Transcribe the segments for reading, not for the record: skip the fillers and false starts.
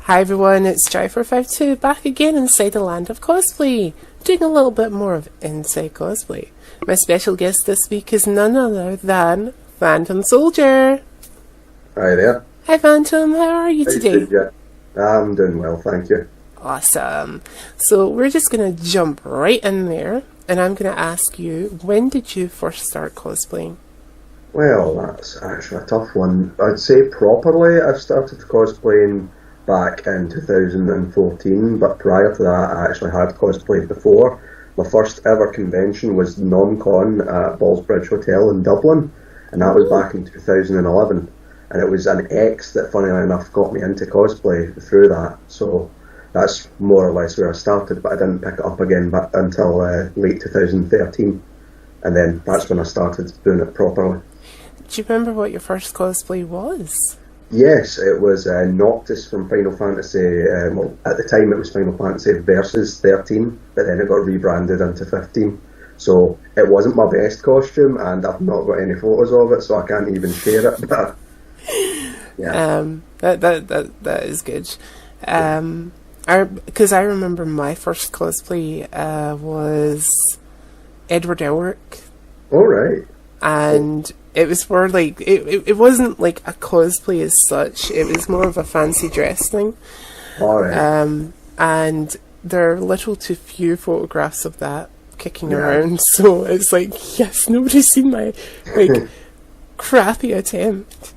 Hi everyone, it's Jai452 back again inside the land of cosplay, doing a little bit more of Inside Cosplay. My special guest this week is none other than Phantom Soldier. Hi there. Hi Phantom, how are you today? I'm doing well, thank you. Awesome. So we're just going to jump right in there, and I'm going to ask you, when did you first start cosplaying? Well, that's actually a tough one. I'd say properly I started cosplaying back in 2014, but prior to that I actually had cosplayed before. My first ever convention was NomCon at Ballsbridge Hotel in Dublin, and that was back in 2011. And it was an ex that, funnily enough, got me into cosplay through that. So that's more or less where I started, but I didn't pick it up again until late 2013. And then that's when I started doing it properly. Do you remember what your first cosplay was? Yes, it was Noctis from Final Fantasy. Well, at the time it was Final Fantasy Versus 13, but then it got rebranded into 15. So it wasn't my best costume, and I've not got any photos of it, so I can't even share it. But yeah, that is good. Because I remember my first cosplay was Edward Elric. All right. And it was for like it wasn't like a cosplay as such. It was more of a fancy dress thing. All right. And there are little too few photographs of that kicking around. So it's like, yes, nobody's seen my like crappy attempt.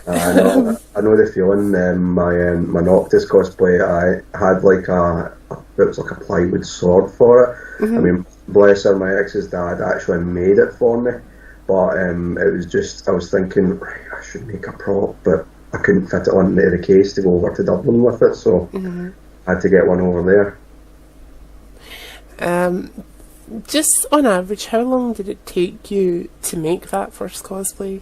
I know the feeling. My Noctis cosplay, I had like it was like a plywood sword for it. Mm-hmm. I mean, bless her, my ex's dad actually made it for me. But it was just, I was thinking, right, I should make a prop, but I couldn't fit it onto the case to go over to Dublin with it, so I had to get one over there. Just on average, how long did it take you to make that first cosplay?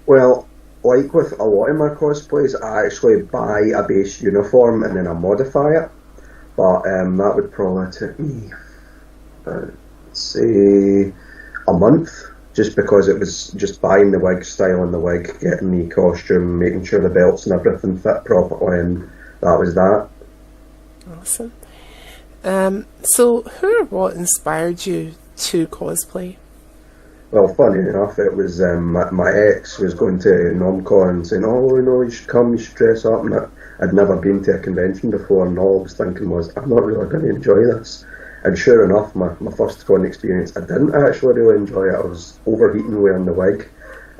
Well, like with a lot of my cosplays, I actually buy a base uniform and then I modify it. But that would probably take me, say, a month. Just because it was just buying the wig, styling the wig, getting the costume, making sure the belts and everything fit properly, and that was that. Awesome. So who or what inspired you to cosplay? Well, funny enough, it was my ex was going to NomCon and saying, oh, you should come, you should dress up, and I'd never been to a convention before, and all I was thinking was, I'm not really going to enjoy this. And sure enough, my first con experience, I didn't actually really enjoy it. I was overheating wearing the wig.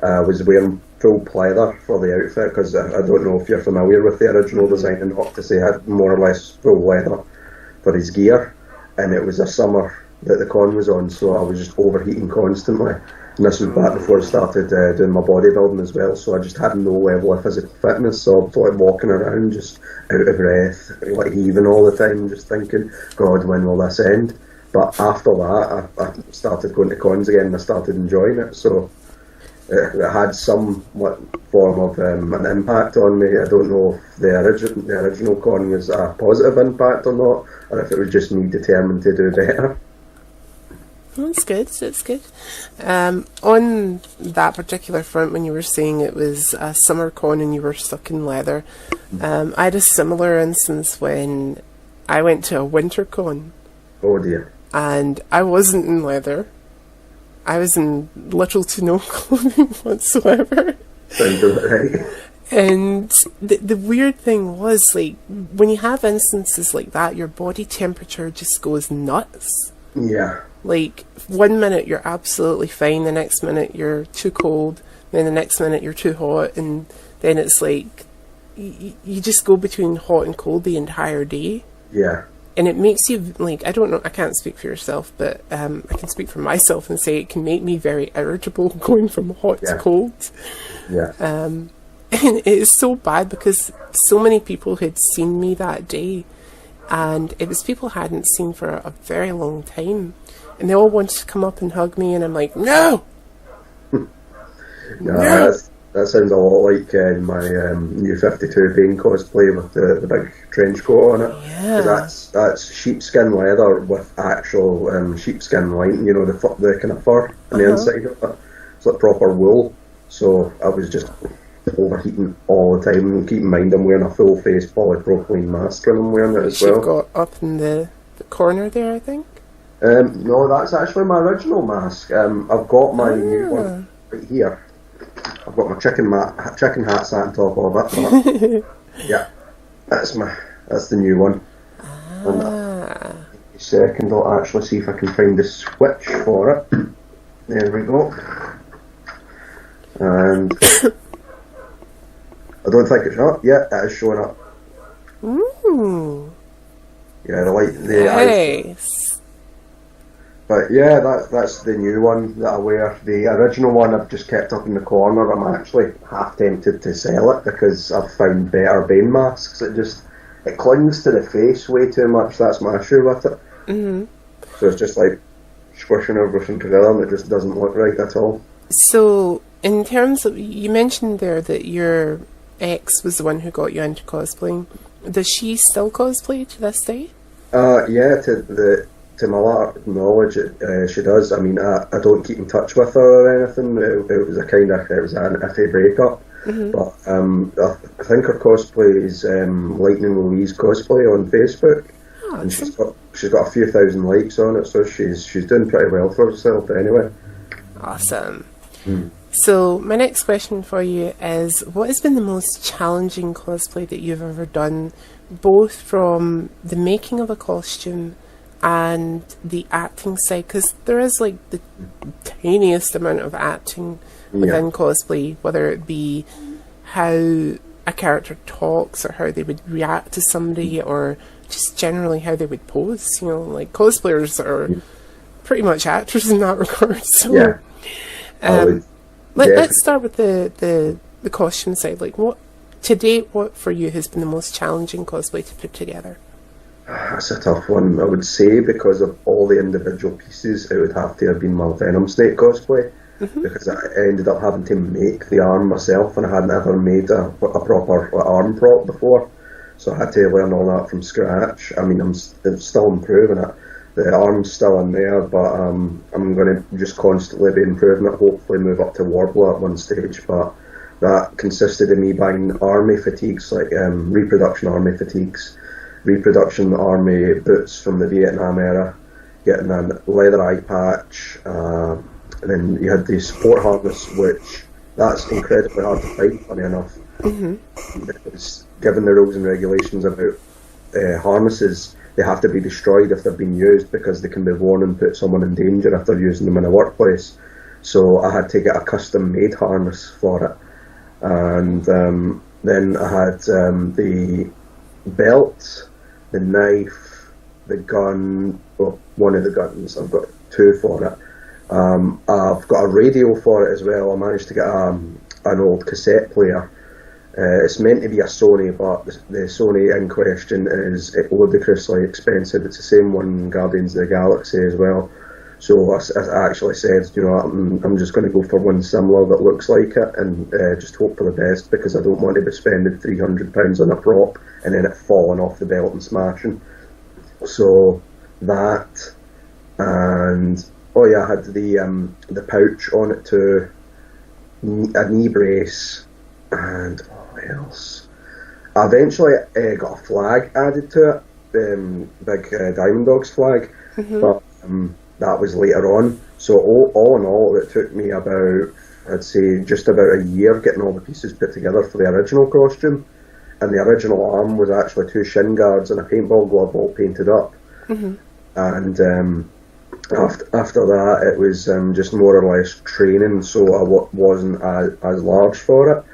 I was wearing full pleather for the outfit, because I don't know if you're familiar with the original design, and Noctis had more or less full leather for his gear. And it was a summer that the con was on, so I was just overheating constantly. And this was back before I started doing my bodybuilding as well, so I just had no level of physical fitness, so I was like walking around just out of breath, like heaving all the time, just thinking, God, when will this end? But after that, I started going to cons again and I started enjoying it, so it had some form of an impact on me. I don't know if the original con was a positive impact or not, or if it was just me determined to do better. That's good, that's good. On that particular front, when you were saying it was a summer con and you were stuck in leather, I had a similar instance when I went to a winter con. Oh dear. And I wasn't in leather. I was in little to no clothing whatsoever. Sounds about right. And the weird thing was, like, when you have instances like that, your body temperature just goes nuts. Yeah. Like, 1 minute you're absolutely fine, the next minute you're too cold, then the next minute you're too hot, and then it's like, you just go between hot and cold the entire day. Yeah. And it makes you, like, I don't know, I can't speak for yourself, but I can speak for myself and say it can make me very irritable going from hot to cold. Yeah. And it is so bad because so many people had seen me that day, and it was people I hadn't seen for a very long time. And they all wanted to come up and hug me, and I'm like, no! No! That sounds a lot like my new 52 Bane cosplay with the big trench coat on it. Yeah. That's sheepskin leather with actual sheepskin lining, the kind of fur on the inside of it. It's like proper wool. So I was just overheating all the time. And keep in mind, I'm wearing a full face polypropylene mask when I'm wearing it as well. You've got up in the corner there, I think. No, that's actually my original mask. I've got my new one right here. I've got my chicken hat sat on top of it. Yeah, that's the new one. And a second, I'll actually see if I can find the switch for it. There we go. And I don't think it's up. Yeah, it is showing up. Ooh. Yeah, the nice. But yeah, that's the new one that I wear. The original one I've just kept up in the corner. I'm actually half tempted to sell it because I've found better Bane masks. It clings to the face way too much. That's my issue with it. Mm-hmm. So it's just like squishing everything together, and it just doesn't look right at all. So, in terms of, you mentioned there that your ex was the one who got you into cosplaying. Does she still cosplay to this day? Yeah, to my lack of knowledge, she does. I mean, I don't keep in touch with her or anything. It was an iffy breakup. Mm-hmm. But I think her cosplay is Lightning Louise Cosplay on Facebook, and she's got a few thousand likes on it, so she's doing pretty well for herself. But anyway, awesome. So my next question for you is, what has been the most challenging cosplay that you've ever done, both from the making of a costume and the acting side? Because there is like the tiniest amount of acting within cosplay, whether it be how a character talks or how they would react to somebody, or just generally how they would pose. You know, like cosplayers are pretty much actors in that regard. So, let's start with the costume side. Like, what to date, what for you has been the most challenging cosplay to put together? That's a tough one. I would say because of all the individual pieces, it would have to have been my Venom Snake cosplay. Mm-hmm. Because I ended up having to make the arm myself, and I hadn't ever made a proper arm prop before, so I had to learn all that from scratch. I mean, I'm still improving it. The arm's still in there, but I'm going to just constantly be improving it, hopefully move up to Warbler at one stage. But that consisted of me buying army fatigues, like reproduction army fatigues, reproduction army boots from the Vietnam era, getting a leather eye patch, and then you had the sport harness, which that's incredibly hard to find, funny enough. Mm-hmm. Because given the rules and regulations about harnesses, they have to be destroyed if they've been used, because they can be worn and put someone in danger if they're using them in a workplace. So I had to get a custom-made harness for it. And then I had the belt, the knife, the gun, well, one of the guns. I've got two for it. I've got a radio for it as well. I managed to get an old cassette player. It's meant to be a Sony, but the Sony in question is ludicrously expensive. It's the same one in Guardians of the Galaxy as well. So I actually said, you know, I'm just going to go for one similar that looks like it, and just hope for the best, because I don't want to be spending £300 on a prop and then it falling off the belt and smashing. So that, and oh yeah, I had the pouch on it too, a knee brace, and what else? I eventually got a flag added to it, big Diamond Dogs flag, but that was later on. So all in all, it took me about, I'd say, just about a year getting all the pieces put together for the original costume. And the original arm was actually 2 shin guards and a paintball glove all painted up. And after that, it was just more or less training, so I wasn't as large for it,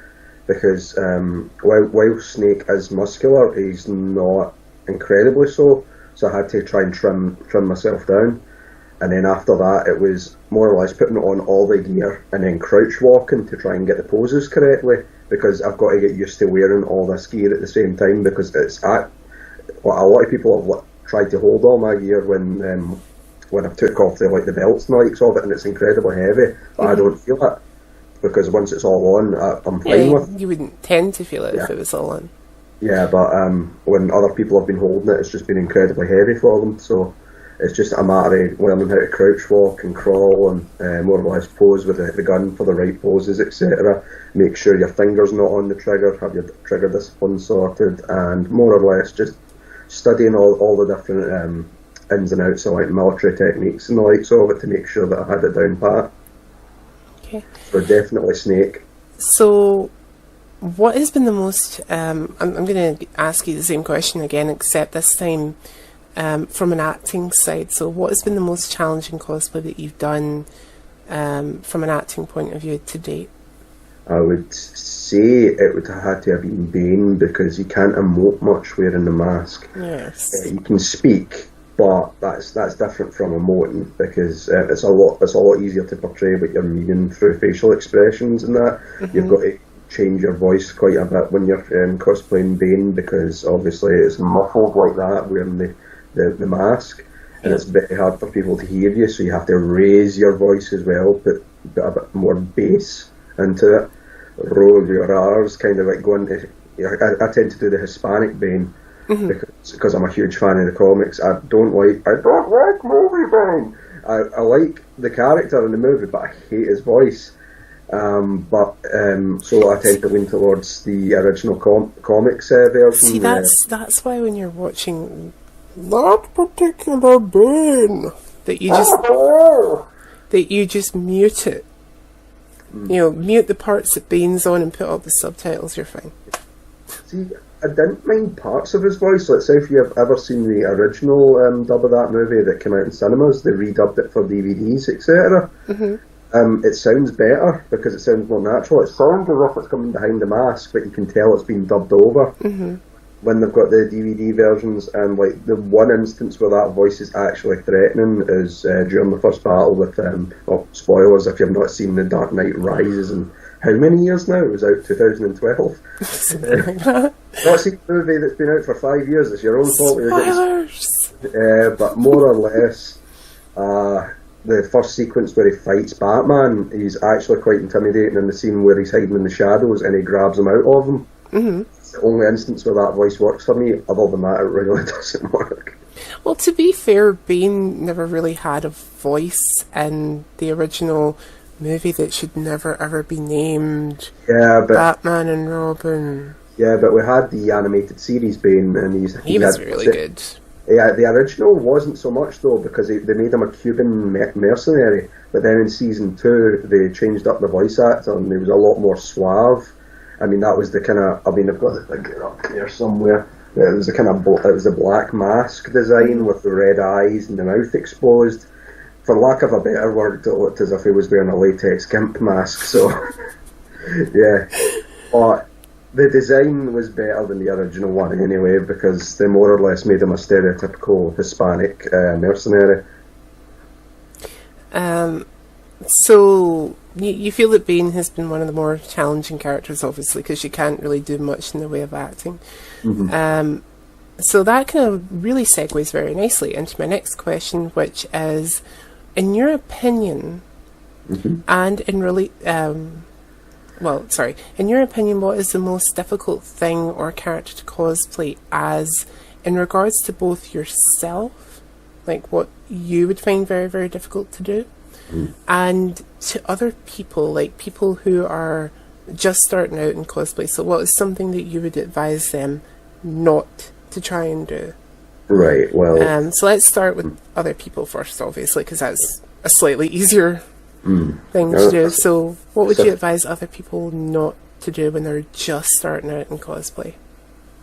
because while Snake is muscular, he's not incredibly so I had to try and trim myself down. And then after that, it was more or less putting on all the gear and then crouch walking to try and get the poses correctly, because I've got to get used to wearing all this gear at the same time, because a lot of people have tried to hold all my gear when I took off the belts and the likes of it, and it's incredibly heavy, but I don't feel it, because once it's all on, I'm fine with it. You wouldn't tend to feel it if it was all on. Yeah, but when other people have been holding it, it's just been incredibly heavy for them, so It's just a matter of learning how to crouch walk and crawl and more or less pose with the gun for the right poses, etc. Make sure your finger's not on the trigger, have your trigger discipline sorted, and more or less just studying all the different ins and outs of like military techniques and the likes of it to make sure that I had it down pat. Okay. So definitely Snake. So, what has been the most? I'm going to ask you the same question again, except this time from an acting side. So, what has been the most challenging cosplay that you've done from an acting point of view to date? I would say it would have had to have been Bane, because you can't emote much wearing the mask. Yes. You can speak, but that's different from emoting, because it's a lot easier to portray what you're meaning through facial expressions and that. Mm-hmm. You've got to change your voice quite a bit when you're cosplaying Bane, because obviously it's muffled like that wearing the mask, and it's very hard for people to hear you, so you have to raise your voice as well, put a bit more bass into it, roll your R's, kind of like going to. I tend to do the Hispanic Bane, because I'm a huge fan of the comics. I don't like movie Bane. I like the character in the movie, but I hate his voice. So I tend to lean towards the original comics version. See, that's why when you're watching that particular Bane, that you just mute it. You know, mute the parts that Bane's on and put up the subtitles. You're fine. See, I didn't mind parts of his voice. Let's say if you've ever seen the original dub of that movie that came out in cinemas, they redubbed it for DVDs, etc. It sounds better because it sounds more natural. It sounds as if it's coming behind the mask, but you can tell it's been dubbed over when they've got the DVD versions. And like the one instance where that voice is actually threatening is during the first battle with spoilers if you've not seen The Dark Knight Rises. And how many years now? It was out 2012. Not seen a movie that's been out for 5 years. It's your own fault. But more or less, the first sequence where he fights Batman, he's actually quite intimidating in the scene where he's hiding in the shadows and he grabs him out of him. It's the only instance where that voice works for me. Other than that, it really doesn't work. Well, to be fair, Bane never really had a voice in the original movie that should never ever be named. Yeah, but Batman and Robin. Yeah, but we had the animated series Bane, and he was really good. Yeah, the original wasn't so much though, because they made him a Cuban mercenary. But then in season 2, they changed up the voice actor, and he was a lot more suave. I mean, that was the kind of. I mean, I've got it up here somewhere. It was a black mask design with the red eyes and the mouth exposed. For lack of a better word, it looked as if he was wearing a latex gimp mask. So, yeah. But the design was better than the original one anyway, because they more or less made him a stereotypical Hispanic mercenary. So, you feel that Bane has been one of the more challenging characters, obviously, because you can't really do much in the way of acting. So that kind of really segues very nicely into my next question, which is, in your opinion, and in your opinion, what is the most difficult thing or character to cosplay as, in regards to both yourself, like what you would find very, very difficult to do, and to other people, like people who are just starting out in cosplay? So what is something that you would advise them not to try and do? Right, well... so let's start with other people first, obviously, because that's a slightly easier thing to do. So what would you advise other people not to do when they're just starting out in cosplay?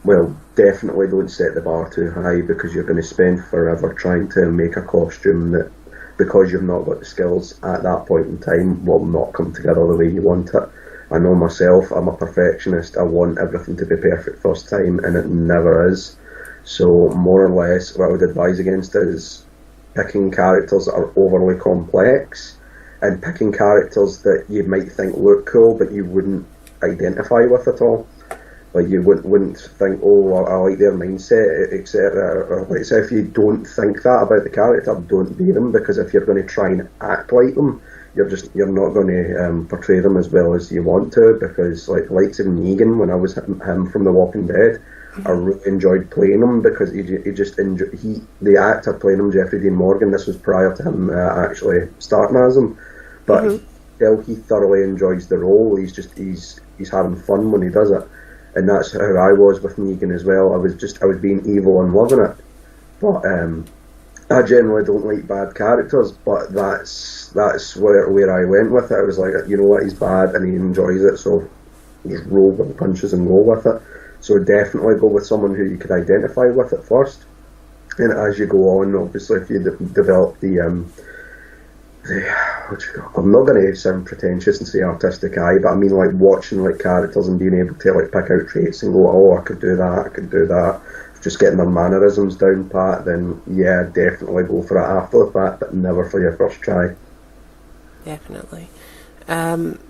Well, definitely don't set the bar too high, because you're going to spend forever trying to make a costume that, because you've not got the skills at that point in time, will not come together the way you want it. I know myself, I'm a perfectionist. I want everything to be perfect first time, and it never is. So more or less what I would advise against is picking characters that are overly complex, and picking characters that you might think look cool but you wouldn't identify with at all. Like you wouldn't think, oh, I like their mindset, etc. Or like, so if you don't think that about the character, don't be them, because if you're going to try and act like them, you're not going to portray them as well as you want to. Because like the likes of Negan, when I was him from The Walking Dead, I really enjoyed playing him because he just the actor playing him, Jeffrey Dean Morgan. This was prior to him actually starting as him, but he thoroughly enjoys the role. He's having fun when he does it, and that's how I was with Negan as well. I was being evil and loving it, but I generally don't like bad characters, but that's where I went with it. I was like, you know what, he's bad and he enjoys it, so just roll with the punches and roll with it. So definitely go with someone who you could identify with at first, and as you go on, obviously, if you develop the I'm not going to sound pretentious and say artistic eye, but I mean like watching like characters and being able to like pick out traits and go, oh, I could do that. Just getting their mannerisms down pat, then yeah, definitely go for it after the fact, but never for your first try. Definitely.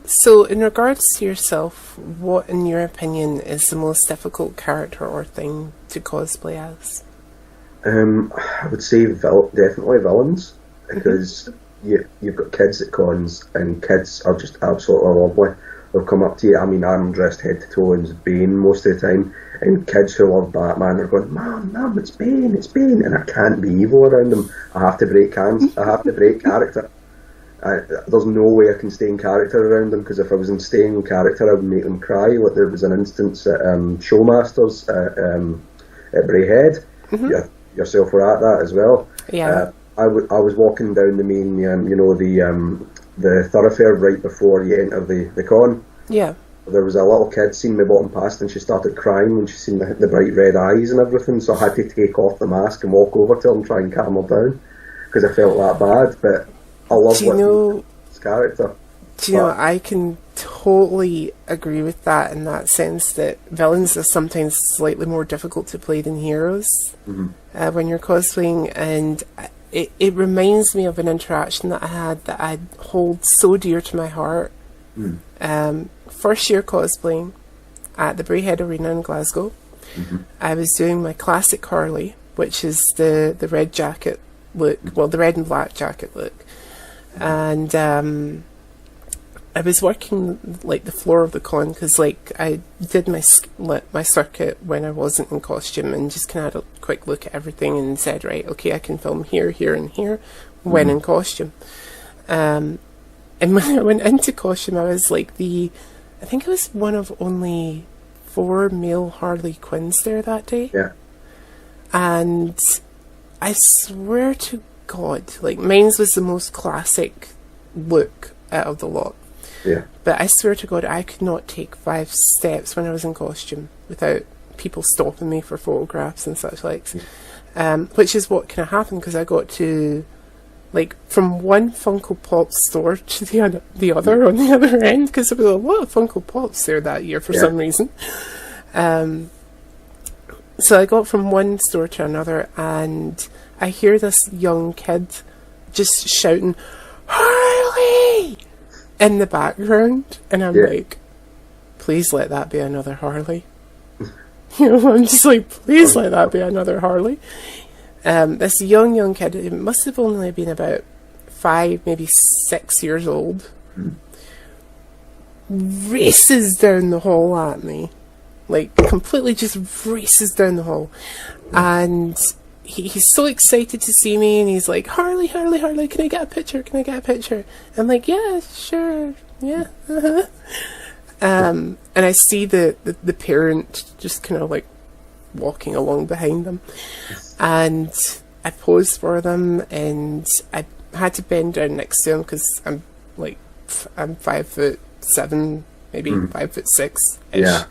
So in regards to yourself, what in your opinion is the most difficult character or thing to cosplay as? I would say definitely villains, because you've got kids at cons, and kids are just absolutely lovely. They'll come up to you. I mean, I'm dressed head to toe in Bane most of the time, and kids who love Batman are going, Mum, it's Bane, and I can't be evil around them. I have to break character. There's no way I can stay in character around them, because if I was in staying in character, I would make them cry. Like there was an instance at Showmasters at Braehead. Yourself were at that as well. Yeah. I was walking down the main, the thoroughfare right before you enter the con. Yeah. There was a little kid seen me walking past, and she started crying when she seen the bright red eyes and everything. So I had to take off the mask and walk over to her and try and calm her down, because I felt that bad. But I love this character. Do you know, I can totally agree with that, in that sense that villains are sometimes slightly more difficult to play than heroes when you're cosplaying, and it reminds me of an interaction that I had that I hold so dear to my heart. First year cosplaying at the Braehead Arena in Glasgow. I was doing my classic Harley, which is the red jacket look, well, the red and black jacket look, and I was working like the floor of the con, because like I did my circuit when I wasn't in costume, and just kind of had a quick look at everything and said, right, okay, I can film here, here, and here when in costume. And when I went into costume, I was like I think I was one of only 4 male Harley Quinns there that day. Yeah. And I swear to God, like mine's was the most classic look out of the lot. Yeah. But I swear to God, I could not take 5 steps when I was in costume without people stopping me for photographs and such likes. Which is what kind of happened, because I got to, like, from one Funko Pop store to the other on the other end, because there was a lot of Funko Pops there that year for some reason. So I got from one store to another, and I hear this young kid just shouting, "Harley!" in the background, and I'm like, please let that be another Harley. You know, I'm just like, please let that be another Harley. This young kid, it must have only been about 5, maybe 6 years old, races down the hall at me, like completely just races down the hall, and he's so excited to see me, and he's like, Harley, can I get a picture? I'm like, yeah, sure, yeah. And I see the parent just kind of like walking along behind them, and I posed for them, and I had to bend down next to him because I'm 5'7", maybe 5'6" ish. Yeah.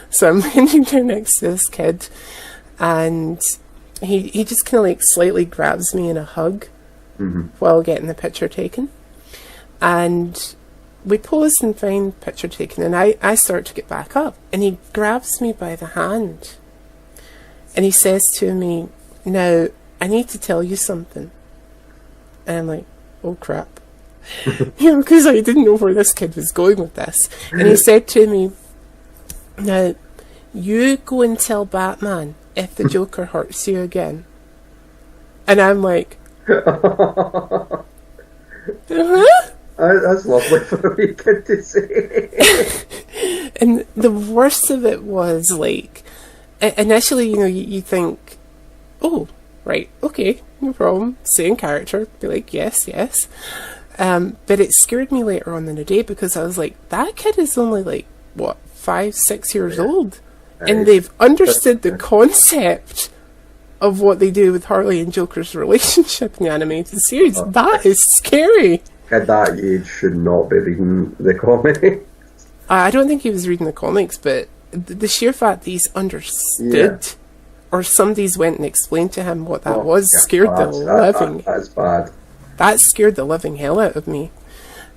So I'm bending down next to this kid, and he just kind of like slightly grabs me in a hug while getting the picture taken, and we pose and find picture taken, and I start to get back up, and he grabs me by the hand, and he says to me, "Now I need to tell you something." And I'm like, oh crap. You know, because I didn't know where this kid was going with this. And he said to me, "Now you go and tell Batman if the Joker hurts you again." And I'm like, huh? That's lovely for a wee kid to say. And the worst of it was, like, initially, you think, oh, right, okay, no problem, same character, be like, yes, yes. But it scared me later on in the day because I was like, that kid is only like, what, 5, 6 years old? And they've understood the concept of what they do with Harley and Joker's relationship in the animated series. That is scary. At that age, should not be reading the comic. I don't think he was reading the comics, but the sheer fact that he's understood, or somebody's went and explained to him what that was, scared the living... That's bad. That scared the living hell out of me.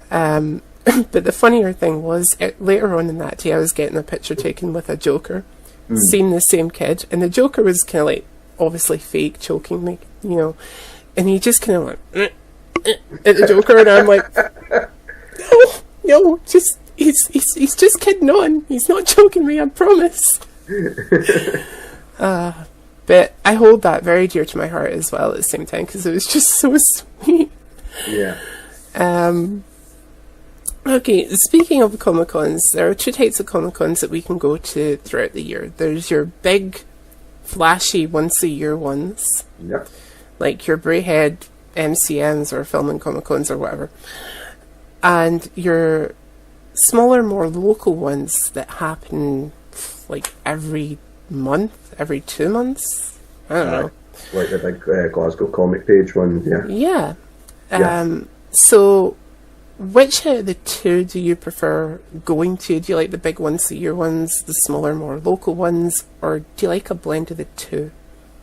But the funnier thing was, later on in that day, I was getting a picture taken with a Joker, seeing the same kid, and the Joker was kind of like, obviously fake, choking me, and he just kind of went at the Joker, and I'm like, no, just he's just kidding on. He's not choking me, I promise. But I hold that very dear to my heart as well at the same time because it was just so sweet. Yeah. Okay, speaking of Comic-Cons, there are 2 types of Comic-Cons that we can go to throughout the year. There's your big, flashy, once-a-year ones. Yep. Like your Brayhead MCMs or Film and Comic-Cons or whatever. And your smaller, more local ones that happen like every month, every 2 months. I don't know. Like the big Glasgow comic page one, yeah. Yeah. So, which out of the 2 do you prefer going to? Do you like the big once-a-year ones, the smaller, more local ones, or do you like a blend of the 2?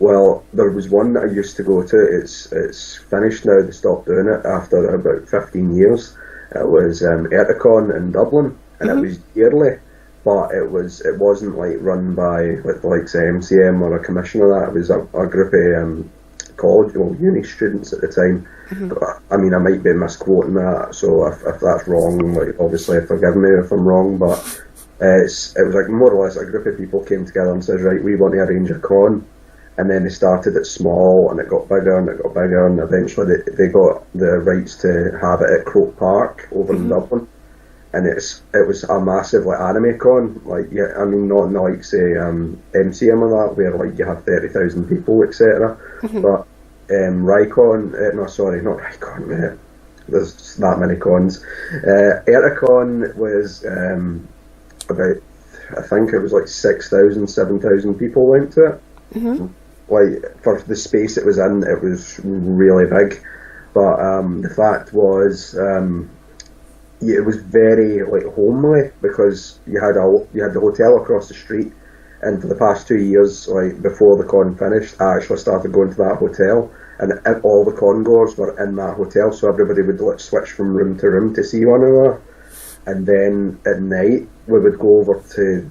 Well, there was one that I used to go to. It's finished now. They stopped doing it after about 15 years. It was Eticon in Dublin, and it was yearly, but it wasn't like run by like the likes of MCM or a commission or that. It was a group of college, uni students at the time. But, I mean, I might be misquoting that, so if that's wrong, like obviously forgive me if I'm wrong, but it was like more or less a group of people came together and says, right, we want to arrange a con. And then they started it small, and it got bigger, and it got bigger, and eventually they got the rights to have it at Croke Park over in Dublin. And it was a massive like anime con, like I mean not like say MCM or that where like you have 30,000 people etc. But Rycon, no sorry, not Rycon. There's that many cons. Eticon was about, I think it was like 6,000, 7,000 people went to it. Like for the space it was in, it was really big. But the fact was, it was very like homely because you had the hotel across the street, and for the past 2 years, like before the con finished, I actually started going to that hotel, and all the con goers were in that hotel, so everybody would like switch from room to room to see one another. And then at night we would go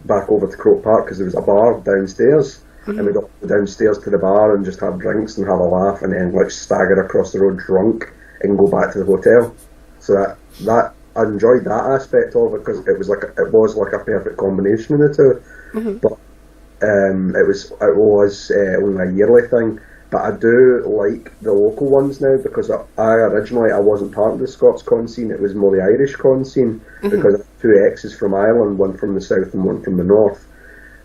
back over to Croke Park because there was a bar downstairs. And we'd go downstairs to the bar and just have drinks and have a laugh, and then like stagger across the road drunk and go back to the hotel. So that I enjoyed that aspect of it because it was like a perfect combination of the 2. But it was only a yearly thing. But I do like the local ones now because I originally wasn't part of the Scots con scene. It was more the Irish con scene because I have 2 exes from Ireland, one from the south and one from the north.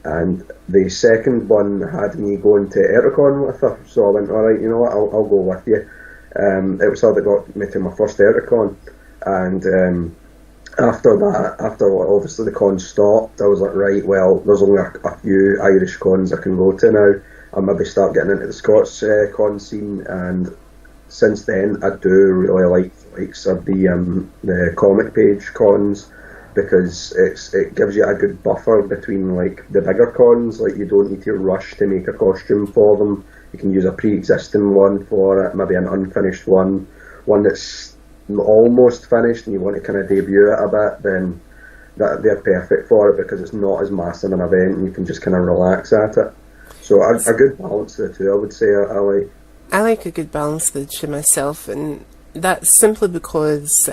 And the second one had me going to Eticon with her, so I went, alright, you know what, I'll go with you. It was her that got me to my first Eticon, and after that, after obviously the con stopped, I was like, right, well, there's only a few Irish cons I can go to now. I'll maybe start getting into the Scots con scene, and since then I do really like the comic page cons, because it gives you a good buffer between like the bigger cons. Like you don't need to rush to make a costume for them. You can use a pre-existing one for it, maybe an unfinished one that's almost finished, and you want to kind of debut it a bit. Then they're perfect for it because it's not as massive an event, and you can just kind of relax at it. So a good balance of the 2, I would say. I like. I like a good balance of the 2 myself, and that's simply because.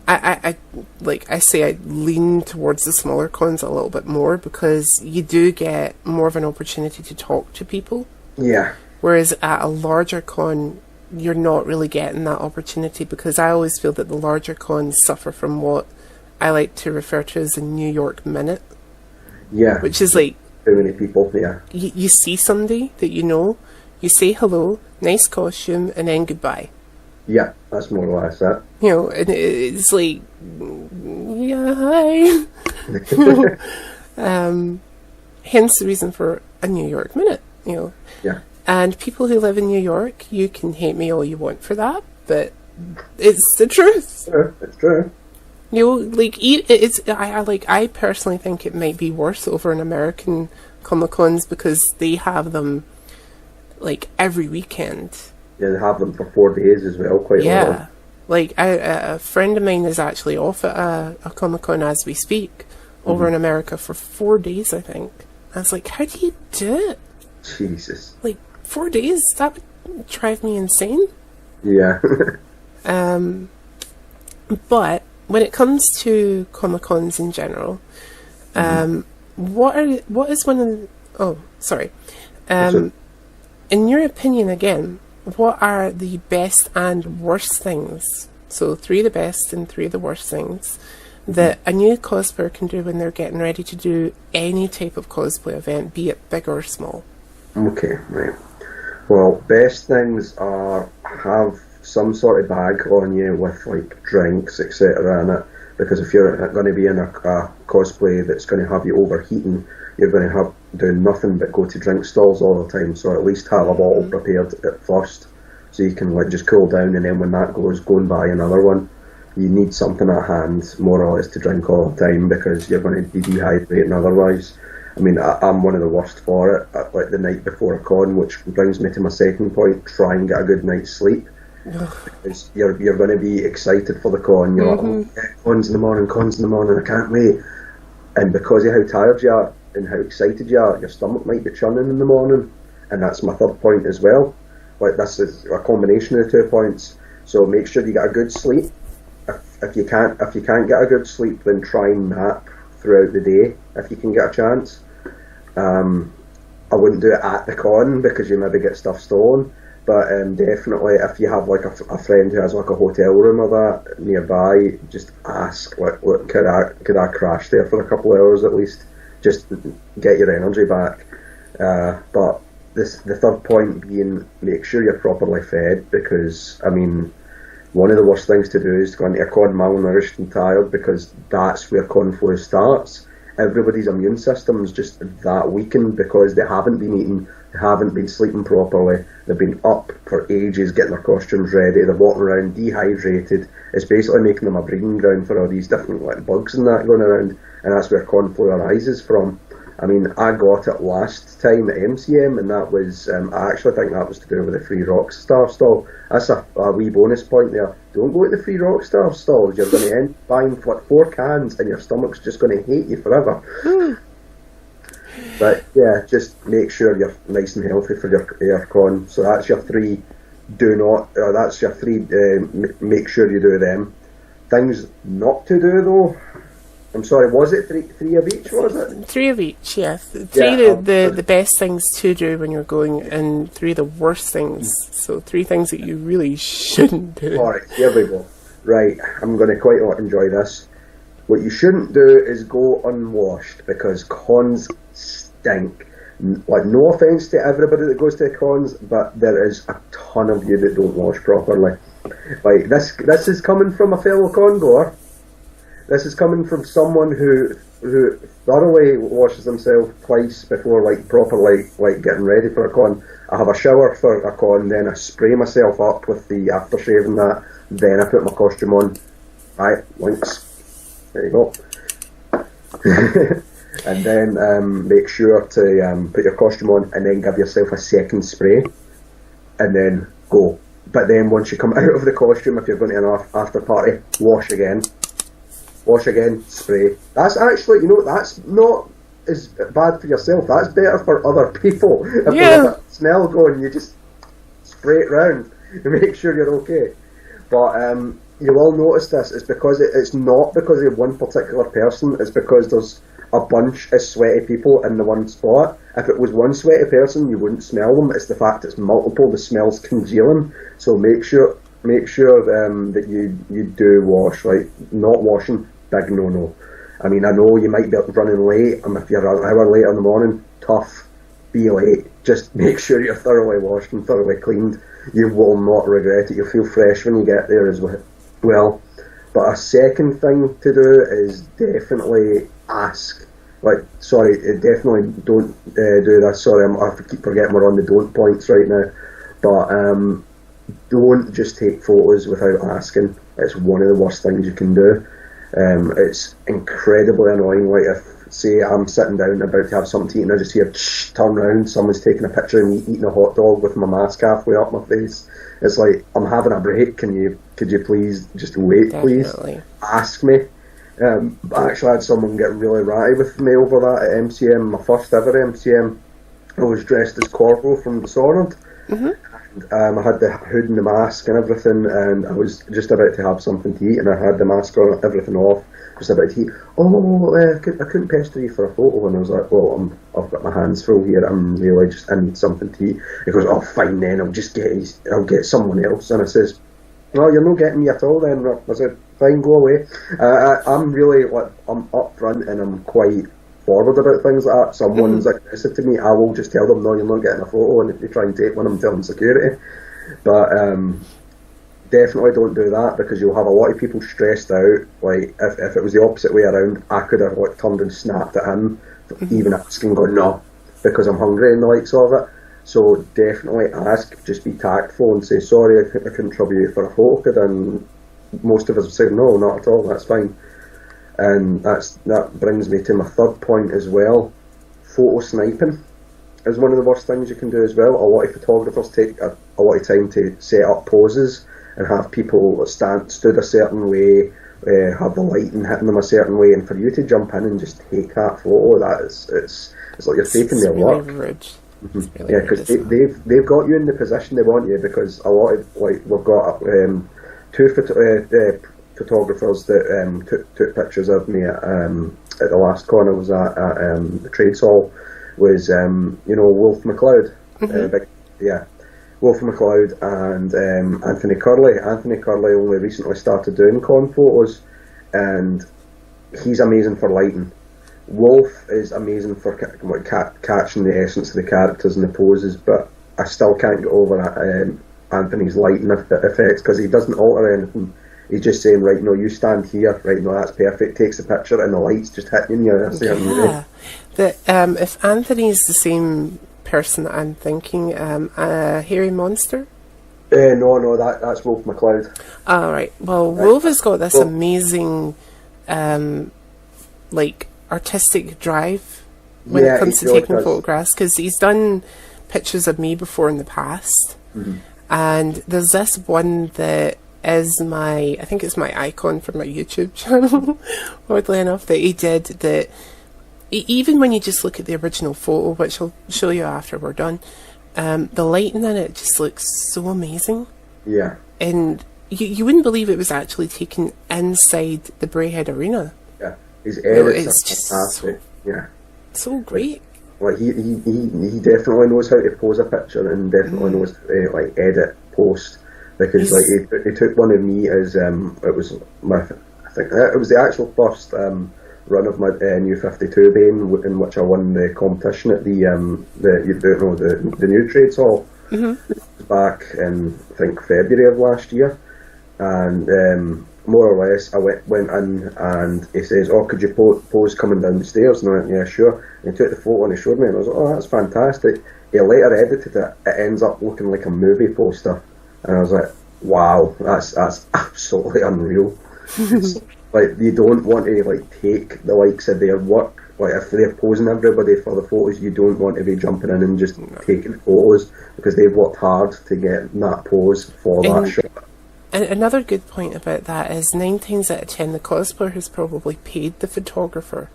I lean towards the smaller cons a little bit more because you do get more of an opportunity to talk to people. Yeah. Whereas at a larger con, you're not really getting that opportunity because I always feel that the larger cons suffer from what I like to refer to as a New York minute. Yeah. Which is like too many people. Yeah, You see somebody that you know, you say hello, nice costume, and then goodbye. yeah, that's more or less that. You know, and it's like, yeah, hi. You know, hence the reason for a New York minute. You know, Yeah, and people who live in New York, you can hate me all you want for that, but it's the truth. it's true. You know, like it's I personally think it might be worse over in American Comic Cons because they have them like every weekend. Yeah, they have them for 4 days as well, quite a lot. Yeah, like a friend of mine is actually off at a Comic Con as we speak over in America for 4 days, I think. I was like, how do you do it? Jesus. Like 4 days? That would drive me insane. Yeah. But when it comes to Comic Cons in general, what is one of the, oh, sorry. In your opinion, again, what are the best and worst things? So 3 of the best and 3 of the worst things that a new cosplayer can do when they're getting ready to do any type of cosplay event, be it big or small. Okay, right. Well, best things are have some sort of bag on you with like drinks, etc. in it, because if you're going to be in a cosplay that's going to have you overheating, you're going to have doing nothing but go to drink stalls all the time. So at least have a bottle prepared at first, so you can like just cool down, and then when that goes, go and buy another one. You need something at hand, more or less, to drink all the time because you're going to be dehydrating otherwise. I mean, I'm one of the worst for it. Like the night before a con, which brings me to my second point: try and get a good night's sleep. Because you're going to be excited for the con. You're like, oh, yeah, cons in the morning, I can't wait. And because of how tired you are and how excited you are, your stomach might be churning in the morning. And that's my third point as well. Like this is a combination of the 2 points. So make sure you get a good sleep. If you can't get a good sleep, then try and nap throughout the day if you can get a chance. I wouldn't do it at the con because you maybe get stuff stolen. But definitely, if you have like a friend who has like a hotel room or that nearby, just ask, like, look, could I crash there for a couple of hours at least, just get your energy back. But the third point being, make sure you're properly fed, because I mean, one of the worst things to do is to go into a con malnourished and tired, because that's where con flu starts. Everybody's immune system's just that weakened because they haven't been eating, they haven't been sleeping properly, they've been up for ages getting their costumes ready, they're walking around dehydrated. It's basically making them a breeding ground for all these different like bugs and that going around, and that's where con flu arises from. I mean, I got it last time at MCM, and that was, I actually think that was to do with the free Rockstar stall. That's a wee bonus point there. Don't go to the free Rockstar stalls. You're going to end up buying like 4 cans, and your stomach's just going to hate you forever. But yeah, just make sure you're nice and healthy for your con. So that's your 3. That's your 3. Make sure you do them. Things not to do though. I'm sorry, was it 3 of each, was it? 3 of each, yeah. 3 the best things to do when you're going, and 3 the worst things. So 3 things that you really shouldn't do. Alright, here we go. Right, I'm going to quite enjoy this. What you shouldn't do is go unwashed, because cons stink. Like, no offence to everybody that goes to cons, but there is a ton of you that don't wash properly. Like, this is coming from a fellow con goer. This is coming from someone who thoroughly washes themselves twice before properly getting ready for a con. I have a shower for a con, then I spray myself up with the aftershave and that, then I put my costume on. Right, links. There you go. And then make sure to put your costume on, and then give yourself a second spray, and then go. But then once you come out of the costume, if you're going to an after party, wash again, spray. That's actually, that's not as bad for yourself. That's better for other people. If there's a smell going, you just spray it round and make sure you're okay. But you will notice this. It's because it's not because of one particular person. It's because there's a bunch of sweaty people in the one spot. If it was one sweaty person, you wouldn't smell them. It's the fact it's multiple. The smell's congealing. So make sure that you do wash. Like, not washing, big no. I mean, I know you might be running late, and if you're an hour late in the morning, tough, be late. Just make sure you're thoroughly washed and thoroughly cleaned. You will not regret it. You'll feel fresh when you get there as well. But a second thing to do is definitely ask. Definitely don't do this. Sorry, I keep forgetting we're on the don't points right now. But don't just take photos without asking. It's one of the worst things you can do. It's incredibly annoying. Like, if, say, I'm sitting down about to have something to eat and I just hear turn round, someone's taking a picture of me eating a hot dog with my mask halfway up my face. It's like, I'm having a break. Could you please just wait, Definitely. please? Ask me. I actually had someone get really ratty with me over that at MCM, my first ever MCM. I was dressed as Corvo from Dishonored. I had the hood and the mask and everything, and I was just about to have something to eat, and I had the mask on, everything off, just about to eat. I couldn't pester you for a photo, and I was like, well, I've got my hands full here. I need something to eat. He goes, oh, fine then, I'll get someone else. And I says, well, you're not getting me at all then. I said, fine, go away. I'm really, I'm upfront and I'm quite forward about things like that. Someone's aggressive to me, I will just tell them, no, you're not getting a photo, and if they try and take one, I'm telling security. But definitely don't do that, because you'll have a lot of people stressed out. Like, if it was the opposite way around, I could have turned and snapped at him, even asking, going, no, because I'm hungry and the likes of it. So definitely ask, just be tactful and say, sorry, I couldn't trouble you for a photo, and most of us will say, no, not at all, that's fine. And that brings me to my third point as well. Photo sniping is one of the worst things you can do as well. A lot of photographers take a lot of time to set up poses and have people stood a certain way, have the lighting hitting them a certain way, and for you to jump in and just take that photo, it's like you're taking their work. Rude. Yeah, because they've got you in the position they want you, because a lot of, like, we've got two photographers that took pictures of me at the last con I was at the Trades Hall, was Wolf McLeod, Wolf McLeod and Anthony Curley. Anthony Curley only recently started doing con photos, and he's amazing for lighting. Wolf is amazing for catching the essence of the characters and the poses, but I still can't get over Anthony's lighting effects, because he doesn't alter anything. He's just saying, right, no, you stand here, right, no, that's perfect, takes the picture, and the light's just hitting you. Yeah. If Anthony's the same person that I'm thinking, Hairy Monster? No, that's Wolf McLeod. Right. Well, Wolf has got this amazing, artistic drive when it comes to taking photographs, because he's done pictures of me before in the past, and there's this one that is I think it's my icon for my YouTube channel, oddly enough, that he did, that even when you just look at the original photo, which I'll show you after we're done, the lighting in it just looks so amazing. Yeah. And you wouldn't believe it was actually taken inside the Brayhead Arena. Yeah. His edits it's just fantastic. so great. Like, he definitely knows how to pose a picture, and definitely knows to edit, post. Because he took one of me as it was the actual first run of my new 52 Bane, in which I won the competition at the new Trades Hall back in, I think, February of last year, and more or less I went in, and he says, oh, could you pose coming down the stairs? And I went, yeah, sure. And he took the photo and he showed me, and I was like, oh, that's fantastic. He later edited it. It ends up looking like a movie poster. And I was like, wow, that's absolutely unreal. Like, you don't want to take the likes of their work. Like, if they're posing everybody for the photos, you don't want to be jumping in and just taking photos, because they've worked hard to get that pose for that shot. And another good point about that is 9 times out of 10 the cosplayer has probably paid the photographer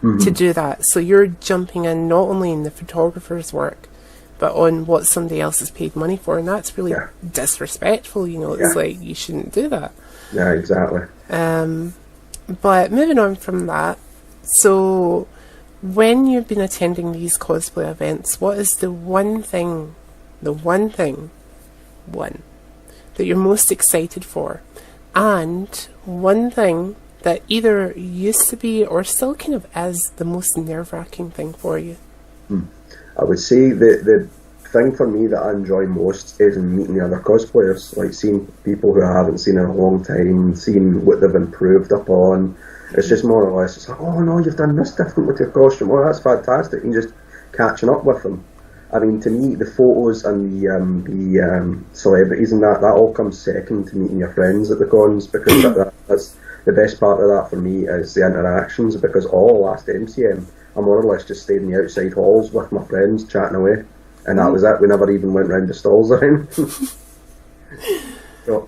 to do that. So you're jumping in not only in the photographer's work, but on what somebody else has paid money for, and that's really disrespectful, it's like, you shouldn't do that. Yeah, exactly. But moving on from that, so when you've been attending these cosplay events, what is the one thing that you're most excited for, and one thing that either used to be or still kind of is the most nerve-wracking thing for you? I would say the thing for me that I enjoy most is meeting the other cosplayers, like seeing people who I haven't seen in a long time, seeing what they've improved upon. It's just more or less, it's like, oh no, you've done this different with your costume, oh that's fantastic, and just catching up with them. I mean, to me, the photos and the celebrities and that all comes second to meeting your friends at the cons, because that's the best part of that for me is the interactions, because all last MCM, I more or less just stayed in the outside halls with my friends chatting away, and that was it. We never even went round the stalls around. So,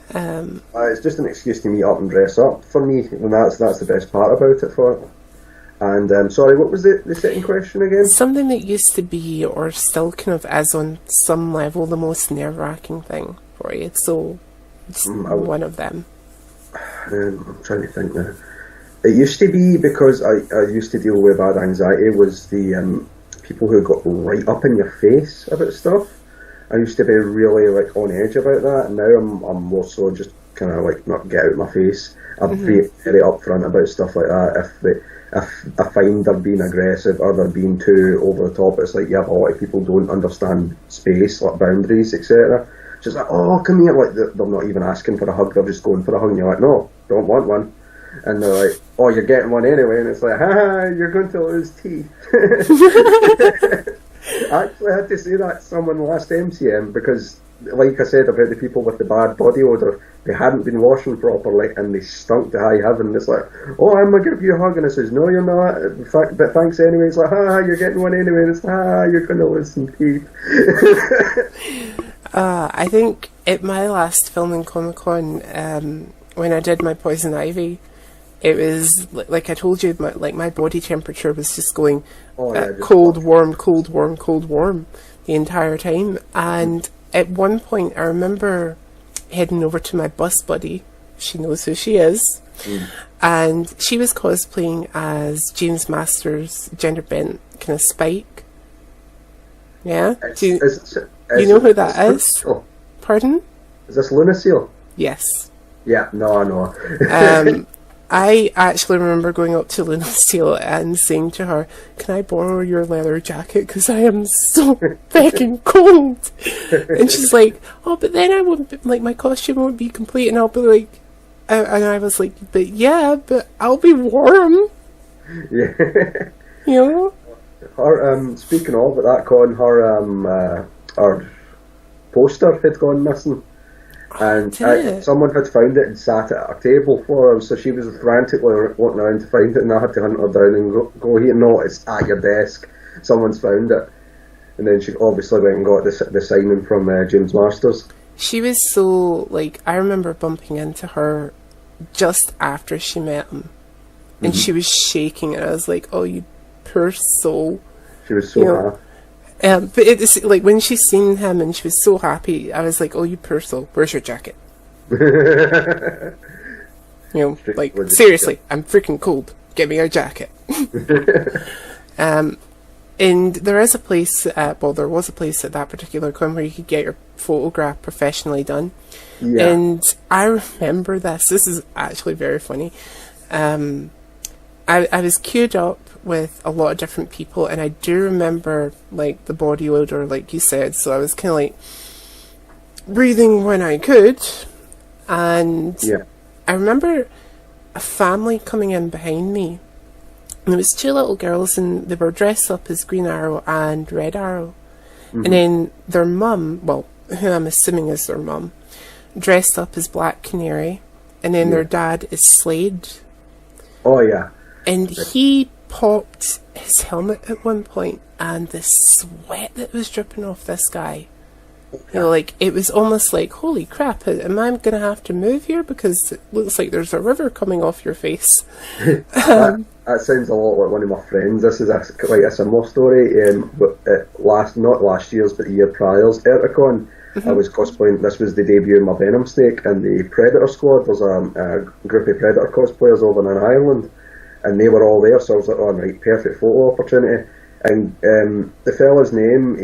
it's just an excuse to meet up and dress up for me, and that's the best part about it for it. And sorry, what was the second question again? Something that used to be or still kind of is on some level the most nerve-wracking thing for you. So it's one of them. I'm trying to think now. It used to be, because I used to deal with bad anxiety, was the people who got right up in your face about stuff. I used to be really like on edge about that, and now I'm more so just kind of like not get out of my face. I'm very upfront about stuff like that. If I find they're being aggressive or they're being too over the top, it's like, yeah, a lot of people don't understand space, like boundaries, etc. Just like, oh, come here, like they're not even asking for a hug, they're just going for a hug, and you're like, no, don't want one. And they're like, oh, you're getting one anyway, and it's like, ha, you're going to lose teeth. I actually had to say that to someone last MCM, because, like I said about the people with the bad body odour, they hadn't been washing properly and they stunk to high heaven. It's like, oh, I'm going to give you a hug, and it says, no, you're not, in fact, but thanks anyway. It's like, you're getting one anyway, and it's you're going to lose some teeth. I think at my last film in Comic-Con, when I did my Poison Ivy, it was, like I told you, my body temperature was just going cold, warm, cold, warm, cold, warm the entire time. And at one point, I remember heading over to my bus buddy. She knows who she is. And she was cosplaying as James Masters' gender bent kind of Spike. Yeah? You know who that is? Pardon? Is this Luna Seal? Yes. Yeah, no, I know. I actually remember going up to Luna Seal and saying to her, can I borrow your leather jacket, because I am so fucking cold. And she's like, oh, but then I won't be, like, my costume won't be complete, and I'll be like, and I was like, but I'll be warm. Yeah. You know? Her, speaking of at that con, her poster had gone missing. And someone had found it and sat at a table for her, so she was frantically walking around to find it, and I had to hunt her down and go here, no, it's at your desk, someone's found it. And then she obviously went and got the signing from James Masters. She was so, like, I remember bumping into her just after she met him, and she was shaking, and I was like, oh, you poor soul. She was so happy. But it's like when she seen him and she was so happy, I was like, oh, you poor soul, where's your jacket? You know, like, seriously, I'm freaking cold, get me a jacket. And there is a place, there was a place at that particular con where you could get your photograph professionally done. Yeah. And I remember this is actually very funny. I was queued up with a lot of different people, and I do remember, like, the body odor, like you said, so I was kind of like breathing when I could, and I remember a family coming in behind me, and there was two little girls, and they were dressed up as Green Arrow and Red Arrow, and then their mum, well, who I'm assuming is their mum, dressed up as Black Canary, and then their dad is Slade. Oh yeah. And he popped his helmet at one point, and the sweat that was dripping off this guy, you know, like, it was almost like, holy crap, am I going to have to move here, because it looks like there's a river coming off your face. That sounds a lot like one of my friends. This is quite a similar story, but not last year's, but the year prior's Erticon. I was cosplaying, this was the debut of my Venom stake, and the Predator squad, there's a group of Predator cosplayers over in an island, and they were all there, so I was like, oh, right, perfect photo opportunity. And the fella's name,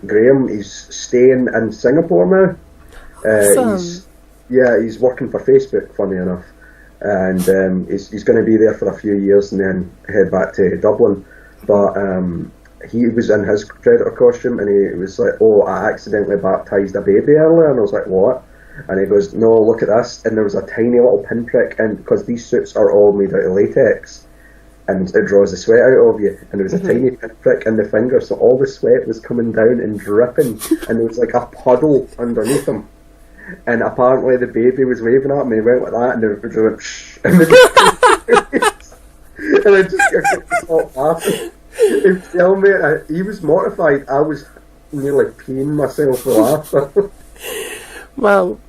Graham, he's staying in Singapore now. Awesome. He's working for Facebook, funny enough. and he's going to be there for a few years and then head back to Dublin. But he was in his Predator costume, and he was like, "Oh, I accidentally baptised a baby earlier," and I was like, "What?" And he goes, "No, look at this," and there was a tiny little pinprick, and because these suits are all made out of latex, and it draws the sweat out of you, and there was a tiny pinprick in the finger, so all the sweat was coming down and dripping, and there was like a puddle underneath him. And apparently the baby was waving at me, went like that, and it went psh, and I just stopped laughing. He was telling me, he was mortified. I was nearly peeing myself for laughter. Well,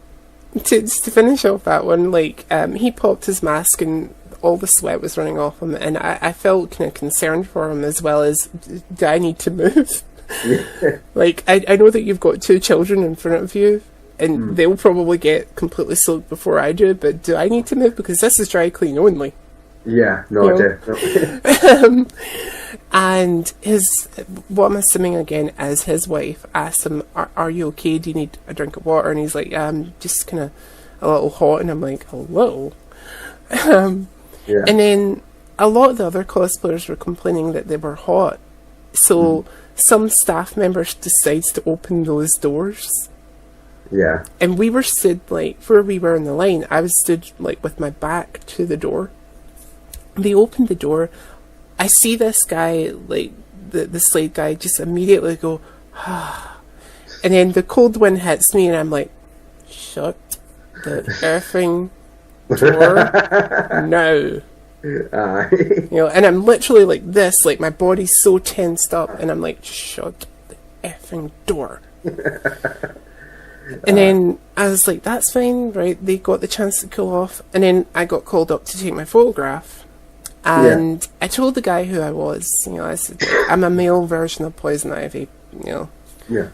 to finish off that one, like, he popped his mask and all the sweat was running off him, and I felt kind of concerned for him, as well as, do I need to move? Yeah. Like, I know that you've got 2 children in front of you, and they'll probably get completely soaked before I do, but do I need to move? Because this is dry clean only. Yeah, no, definitely. And what I'm assuming again is his wife asked him, are you okay? Do you need a drink of water? And he's like, just kind of a little hot. And I'm like, hello? Yeah. And then a lot of the other cosplayers were complaining that they were hot. So some staff members decides to open those doors. Yeah. And we were stood, like, where we were in the line, I was stood, like, with my back to the door. They opened the door. I see this guy, like, the Slade guy, just immediately go, ah. And then the cold wind hits me, and I'm like, shut the effing door now. You know, and I'm literally like this, like, my body's so tensed up, and I'm like, shut the effing door. And then I was like, that's fine, right? They got the chance to cool off, and then I got called up to take my photograph. And I told the guy who I was, you know, I said, I'm a male version of Poison Ivy, you know. Yeah.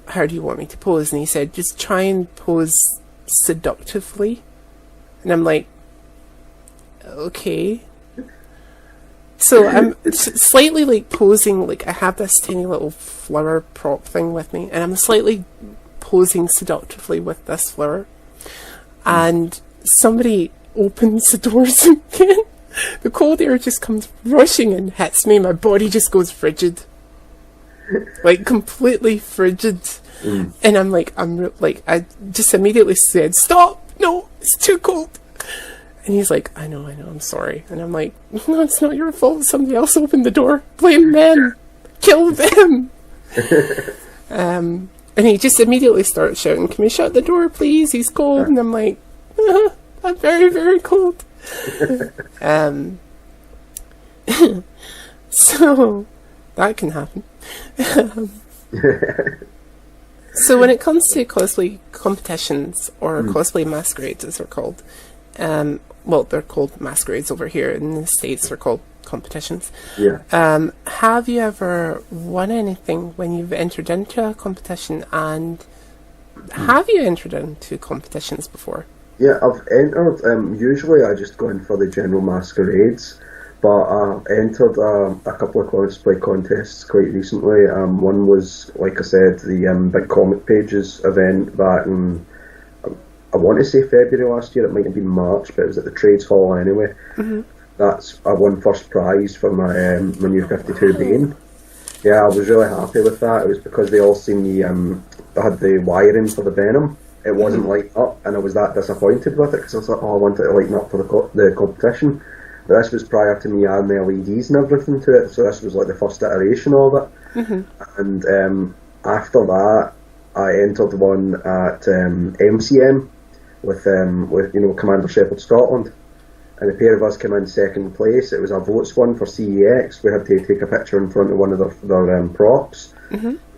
How do you want me to pose? And he said, just try and pose seductively. And I'm like, okay. So I'm slightly, like, posing, like, I have this tiny little flower prop thing with me, and I'm slightly posing seductively with this flower. And somebody opens the doors again. The cold air just comes rushing and hits me. My body just goes frigid, like, completely frigid. And I'm like, I just immediately said, "Stop! No, it's too cold." And he's like, I know, I'm sorry." And I'm like, "No, it's not your fault. Somebody else opened the door. Blame them. Kill them." And he just immediately starts shouting, "Can we shut the door, please? He's cold." And I'm like, "I'm very, very cold." So that can happen. So when it comes to cosplay competitions, or cosplay masquerades as they're called, well, they're called masquerades over here in the States, they're called competitions. Yeah. Have you ever won anything when you've entered into a competition, and have you entered into competitions before? Yeah, I've entered, usually I just go in for the general masquerades, but I've entered a couple of cosplay contests quite recently. One was, like I said, the Big Comic Pages event back in, I want to say February last year, it might have been March, but it was at the Trades Hall anyway. I won first prize for my New 52 Bane. Yeah, I was really happy with that. It was because they all seen I had the wiring for the Venom. It wasn't lighting up, and I was that disappointed with it, because I was like, oh, I wanted it to lighten up for the competition. But this was prior to me adding the LEDs and everything to it, so this was like the first iteration of it. And after that, I entered one at MCM with you know, Commander Shepherd Scotland, and the pair of us came in second place. It was a votes one for CEX. We had to take a picture in front of one of their props.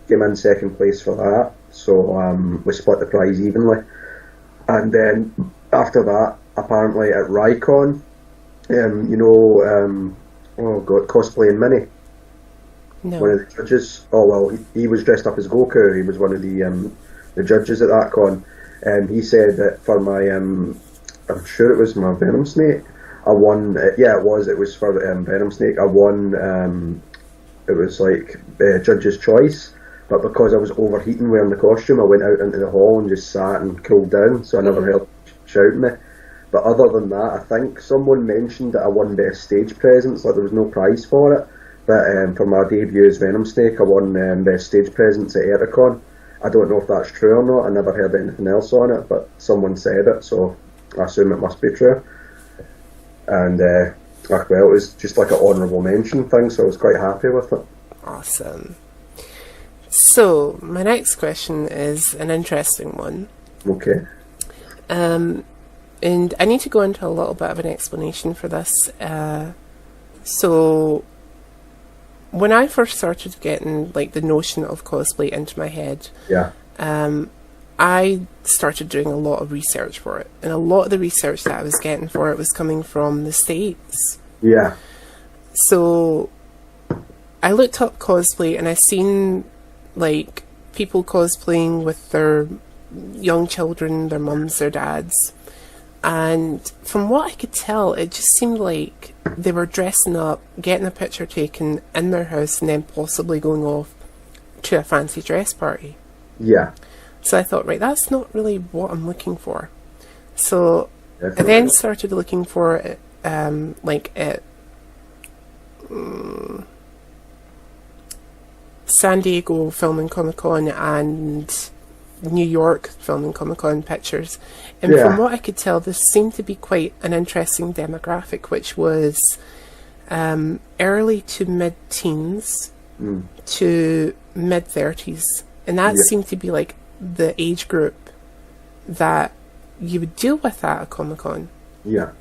Came in second place for that. So we split the prize evenly. And then after that, apparently at Rycon, you know, Cosplay and Mini. No. One of the judges. Oh well, he was dressed up as Goku. He was one of the judges at that con, and he said that for my I'm sure it was my Venom Snake. I won. Yeah, it was. It was for Venom Snake. I won. It was like judge's choice. But because I was overheating wearing the costume, I went out into the hall and just sat and cooled down, so I never heard shouting me. But other than that, I think someone mentioned that I won Best Stage Presence, like there was no prize for it. But for my debut as Venom Snake, I won Best Stage Presence at Eticon. I don't know if that's true or not. I never heard anything else on it, but someone said it, so I assume it must be true. And, well, it was just like an honourable mention thing, so I was quite happy with it. Awesome. So, my next question is an interesting one. Okay. And I need to go into a little bit of an explanation for this. So, when I first started getting like the notion of cosplay into my head, yeah, I started doing a lot of research for it, and a lot of the research that I was getting for it was coming from the States. Yeah. So, I looked up cosplay, and I seen like people cosplaying with their young children, their mums, their dads. And from what I could tell, it just seemed like they were dressing up, getting a picture taken in their house, and then possibly going off to a fancy dress party. Yeah. So I thought, right, that's not really what I'm looking for. So Definitely. I then started looking for it, like at San Diego Film and Comic Con and New York Film and Comic Con pictures, and Yeah. from what I could tell, this seemed to be quite an interesting demographic, which was early to mid-teens to mid-30s, and that Yeah. seemed to be like the age group that you would deal with at a Comic Con. Yeah.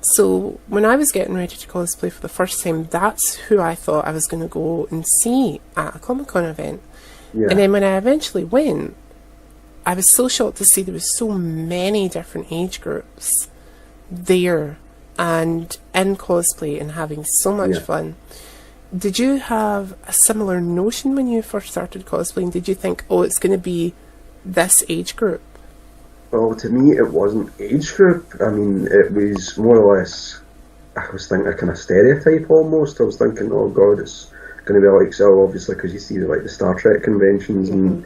So when I was getting ready to cosplay for the first time, that's who I thought I was going to go and see at a Comic Con event. Yeah. And then when I eventually went, I was so shocked to see there was so many different age groups there and in cosplay and having so much fun. Did you have a similar notion when you first started cosplaying? Did you think, oh, it's going to be this age group? Well, to me, it wasn't age group. I mean, it was more or less, I was thinking a kind of stereotype almost. I was thinking, oh God, it's going to be like, so obviously because you see like the Star Trek conventions and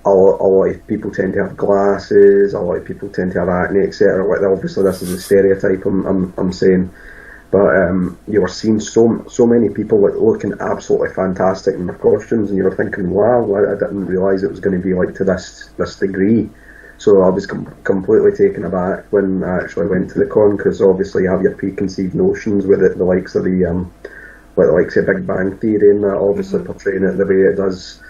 a lot of people tend to have glasses, a lot of people tend to have acne, etc. Like, obviously this is a stereotype I'm saying. But you were seeing so many people like looking absolutely fantastic in their costumes, and you were thinking, wow, I didn't realise it was going to be like to this degree. So I was completely taken aback when I actually went to the con, because obviously you have your preconceived notions with it, the likes of the like the likes of Big Bang Theory and that, obviously portraying it the way it does,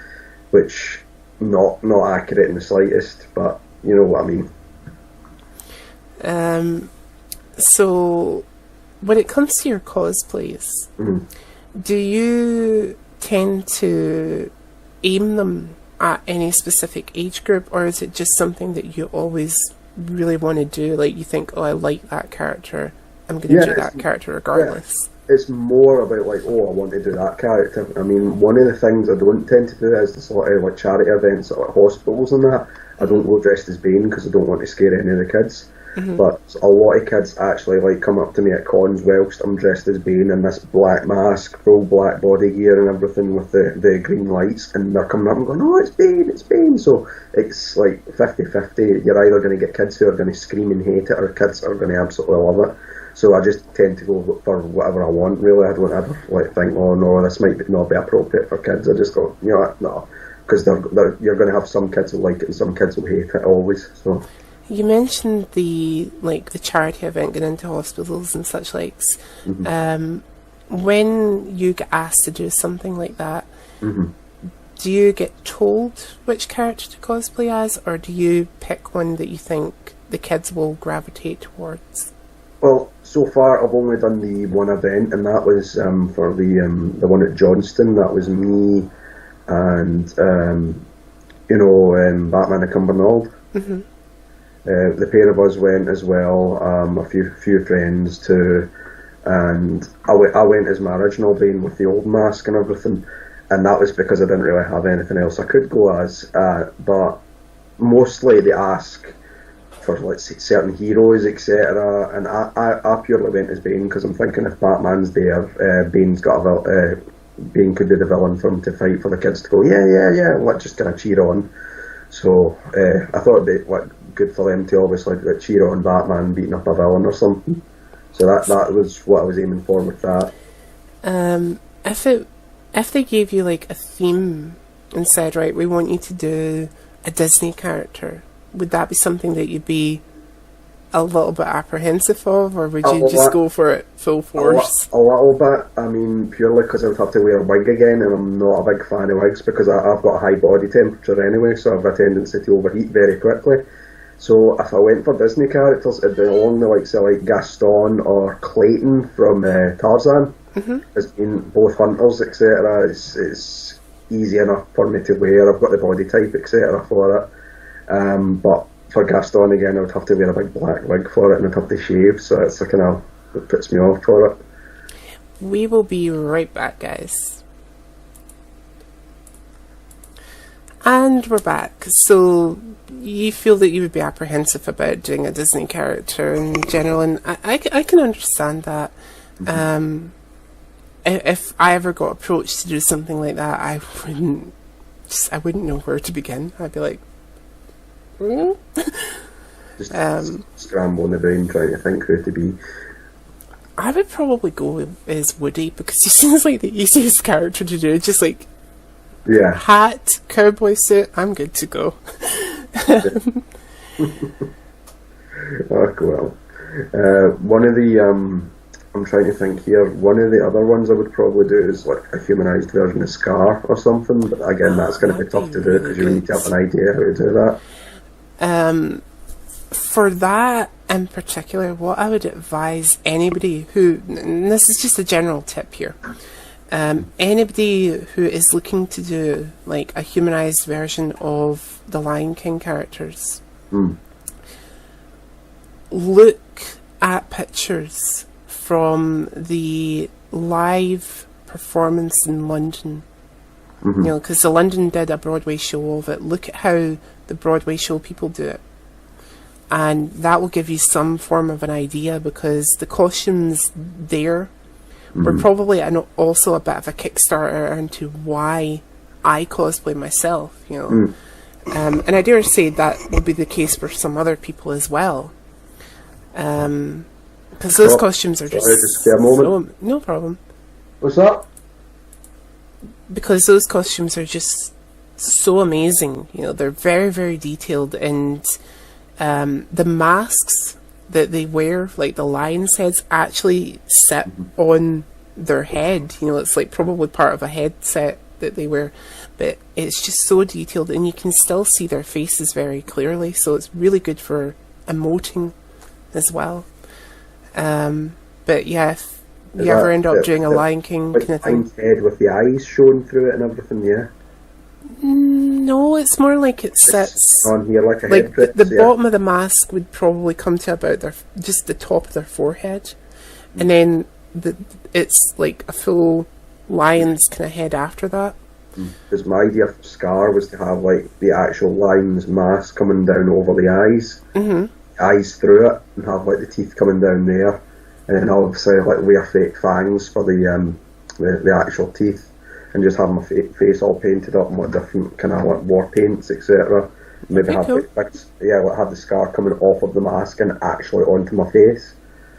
which not accurate in the slightest, but you know what I mean. So when it comes to your cosplays, do you tend to aim them at any specific age group, or is it just something that you always really want to do? Like, you think, oh, I like that character, I'm going to do that character regardless. Yeah, it's more about like, oh, I want to do that character. I mean, one of the things I don't tend to do is the sort of like charity events at like hospitals and that. I don't go dressed as Bane because I don't want to scare any of the kids. But a lot of kids actually like come up to me at cons whilst I'm dressed as Bane in this black mask, full black body gear and everything with the green lights, and they're coming up and going, oh, it's Bane, it's Bane. So it's like 50-50. You're either going to get kids who are going to scream and hate it, or kids are going to absolutely love it. So I just tend to go for whatever I want, really. I don't ever like think, oh no, this might not be appropriate for kids. I just go, you know, no, because you're going to have some kids who like it and some kids will hate it always. So. You mentioned the charity event, going into hospitals and such likes. When you get asked to do something like that, do you get told which character to cosplay as, or do you pick one that you think the kids will gravitate towards? Well, so far I've only done the one event, and that was for the one at Johnston. That was me and Batman and Cumbernauld. The pair of us went as well, a few friends too, and I went as my original Bane with the old mask and everything, and that was because I didn't really have anything else I could go as, but mostly they ask for, let's say, certain heroes, etc., and I purely went as Bane because I'm thinking if Batman's there, Bane could be the villain for him to fight, for the kids to go, yeah, let's just kind of cheer on. So I thought it'd be good for them to obviously like, cheer on Batman beating up a villain or something. So that was what I was aiming for with that. If they gave you like a theme and said, right, we want you to do a Disney character, would that be something that you'd be a little bit apprehensive of, or would you just go for it full force? A little bit. I mean, purely because I would have to wear a wig again, and I'm not a big fan of wigs because I've got a high body temperature anyway, so I have a tendency to overheat very quickly. So if I went for Disney characters, it'd be along the likes of like Gaston or Clayton from Tarzan. As being both hunters, etc. It's easy enough for me to wear. I've got the body type, etc. for it. But for Gaston again, I would have to wear a big black wig for it, and I'd have to shave. So it's kind of it puts me off for it. We will be right back, guys. And we're back. So you feel that you would be apprehensive about doing a Disney character in general, and I can understand that. If I ever got approached to do something like that, I wouldn't know where to begin. I'd be like, just scrambling the brain trying to think who to be. I would probably go as Woody because he seems like the easiest character to do. Just like hat, cowboy suit, I'm good to go. Oh, well. One of the I'm trying to think here. One of the other ones I would probably do is like a humanised version of Scar or something. But again, that's going to be tough to do because you need to have an idea how to do that. For that in particular, what I would advise anybody who, and this is just a general tip here, anybody who is looking to do like a humanised version of the Lion King characters, look at pictures from the live performance in London. You know, because the London did a Broadway show of it. Look at how the Broadway show people do it. And that will give you some form of an idea, because the costumes there were probably also a bit of a kickstarter into why I cosplay myself, you know. And I dare say that will be the case for some other people as well. Because those costumes are just no problem. What's that? Because those costumes are just so amazing. You know, they're very, very detailed, and the masks that they wear, like the lions' heads, actually sit on their head. You know, it's like probably part of a headset that they wear, but it's just so detailed, and you can still see their faces very clearly. So it's really good for emoting as well. But yeah, if you ever end up doing a Lion King kind of thing, head with the eyes showing through it and everything, yeah. No, it's more like it sits on here like a like head. The bottom of the mask would probably come to about just the top of their forehead, and then it's like a full lion's kind of head after that. Because my idea for Scar was to have like the actual lion's mask coming down over the eyes, eyes through it, and have like the teeth coming down there, and then obviously like wear fake fangs for the actual teeth. And just have my face all painted up in like different kind of like war paints, etc. Maybe have like have the scar coming off of the mask and actually onto my face.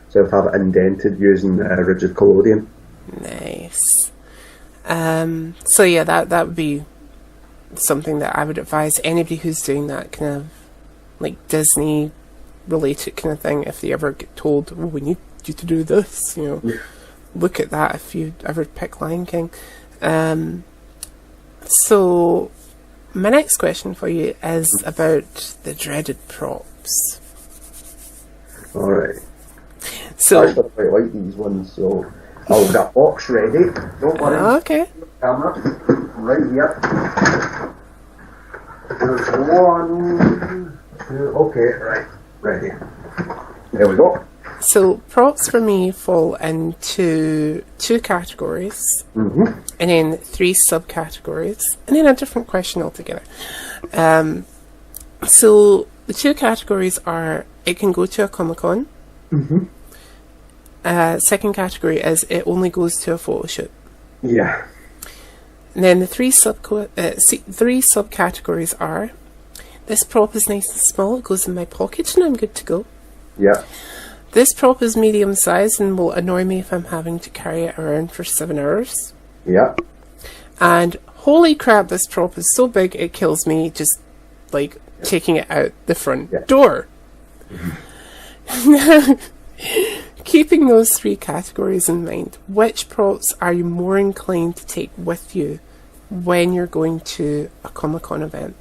So I'd have it indented using rigid collodion. Nice. So yeah, that would be something that I would advise anybody who's doing that kind of like Disney related kind of thing. If they ever get told, "Oh, we need you to do this," you know, look at that. If you ever pick Lion King. So my next question for you is about the dreaded props. Alright. So I quite like these ones, so I'll have that box ready. Don't worry. Okay. Camera. Right here. There's 1, 2, okay, right. Ready. There we go. So props for me fall into 2 categories, and then 3 subcategories, and then a different question altogether. So the 2 categories are: it can go to a Comic-Con. Second category is it only goes to a photo shoot. And then the 3 subcategories are: This prop is nice and small. It goes in my pocket and I'm good to go. Yeah. This prop is medium sized and will annoy me if I'm having to carry it around for 7 hours. Yeah. And holy crap, this prop is so big it kills me just like taking it out the front door. Now, keeping those 3 categories in mind, which props are you more inclined to take with you when you're going to a Comic-Con event?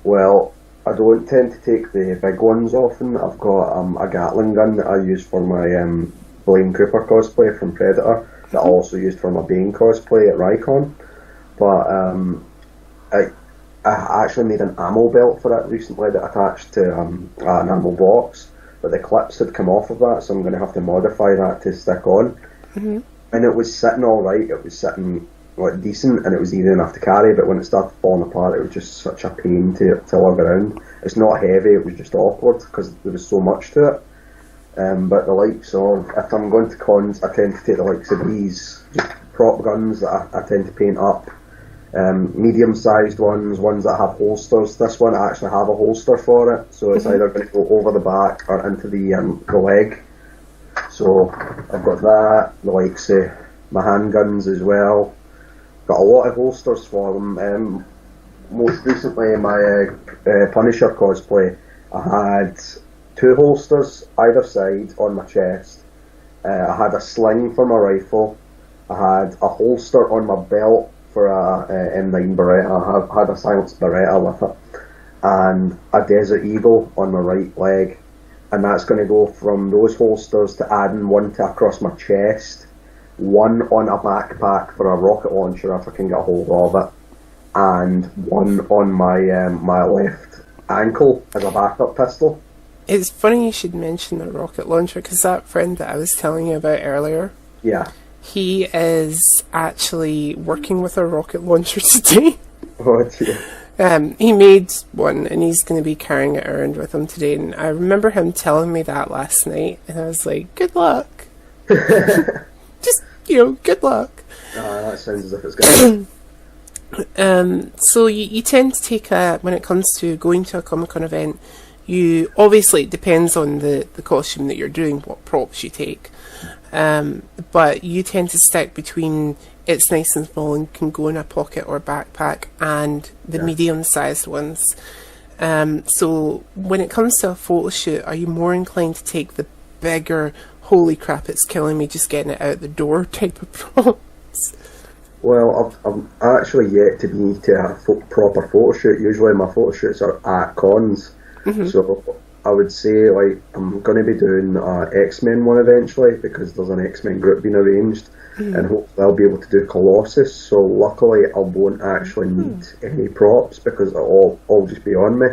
Well, I don't tend to take the big ones often. I've got a Gatling gun that I use for my Blaine Cooper cosplay from Predator, that I also used for my Bane cosplay at Rycon. But I actually made an ammo belt for it recently that attached to an ammo box, but the clips had come off of that, so I'm going to have to modify that to stick on. And it was sitting alright, it was sitting like decent, and it was easy enough to carry, but when it started falling apart it was just such a pain to lug around. It's not heavy, it was just awkward because there was so much to it. But the likes of, if I'm going to cons, I tend to take the likes of these just prop guns that I tend to paint up. Medium sized ones that have holsters. This one I actually have a holster for it, so it's either going to go over the back or into the leg. So I've got that, the likes of my handguns as well. Got a lot of holsters for them. Most recently in my Punisher cosplay, I had 2 holsters either side on my chest. I had a sling for my rifle. I had a holster on my belt for a M9 Beretta. I had a silenced Beretta with it, and a Desert Eagle on my right leg. And that's going to go from those holsters to adding one to across my chest, one on a backpack for a rocket launcher if I can get a hold of it, and one on my left ankle as a backup pistol. It's funny you should mention the rocket launcher, because that friend that I was telling you about earlier, Yeah. he is actually working with a rocket launcher today. Oh dear. He made one and he's going to be carrying it around with him today, and I remember him telling me that last night, and I was like, good luck. Just, good luck. That sounds as if it's going to So you tend to take when it comes to going to a Comic-Con event, you obviously, it depends on the costume that you're doing, what props you take, but you tend to stick between it's nice and small and can go in a pocket or backpack, and the medium-sized ones. So when it comes to a photo shoot, are you more inclined to take the bigger, holy crap, it's killing me just getting it out the door type of props? Well, I'm actually yet to be to a proper photo shoot. Usually my photo shoots are at cons. So I would say, like, I'm going to be doing an X-Men one eventually, because there's an X-Men group being arranged, and hopefully I'll be able to do Colossus. So luckily I won't actually need any props, because it'll all just be on me.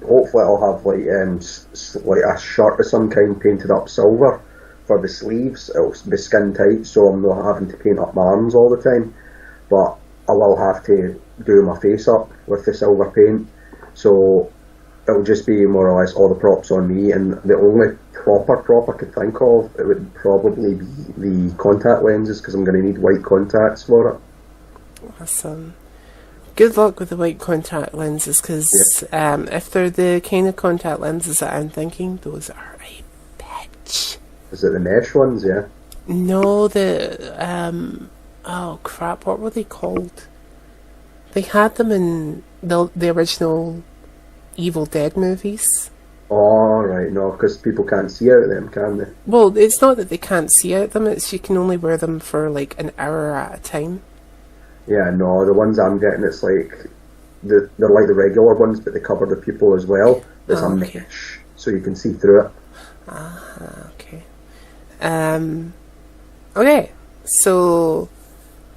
Hopefully I'll have like a shirt of some kind painted up silver for the sleeves. It'll be skin tight, so I'm not having to paint up my arms all the time, but I will have to do my face up with the silver paint. So it'll just be more or less all the props on me, and the only proper prop I could think of, it would probably be the contact lenses, because I'm going to need white contacts for it. Awesome. Good luck with the white contact lenses, because if they're the kind of contact lenses that I'm thinking, those are a bitch. Is it the mesh ones? Yeah. No, oh crap, what were they called? They had them in the original Evil Dead movies. Oh, right, no, because people can't see out of them, can they? Well, it's not that they can't see out them, it's you can only wear them for like an hour at a time. Yeah, no, the ones I'm getting, it's like, they're like the regular ones, but they cover the people as well. There's a mesh, so you can see through it. Okay. Okay, so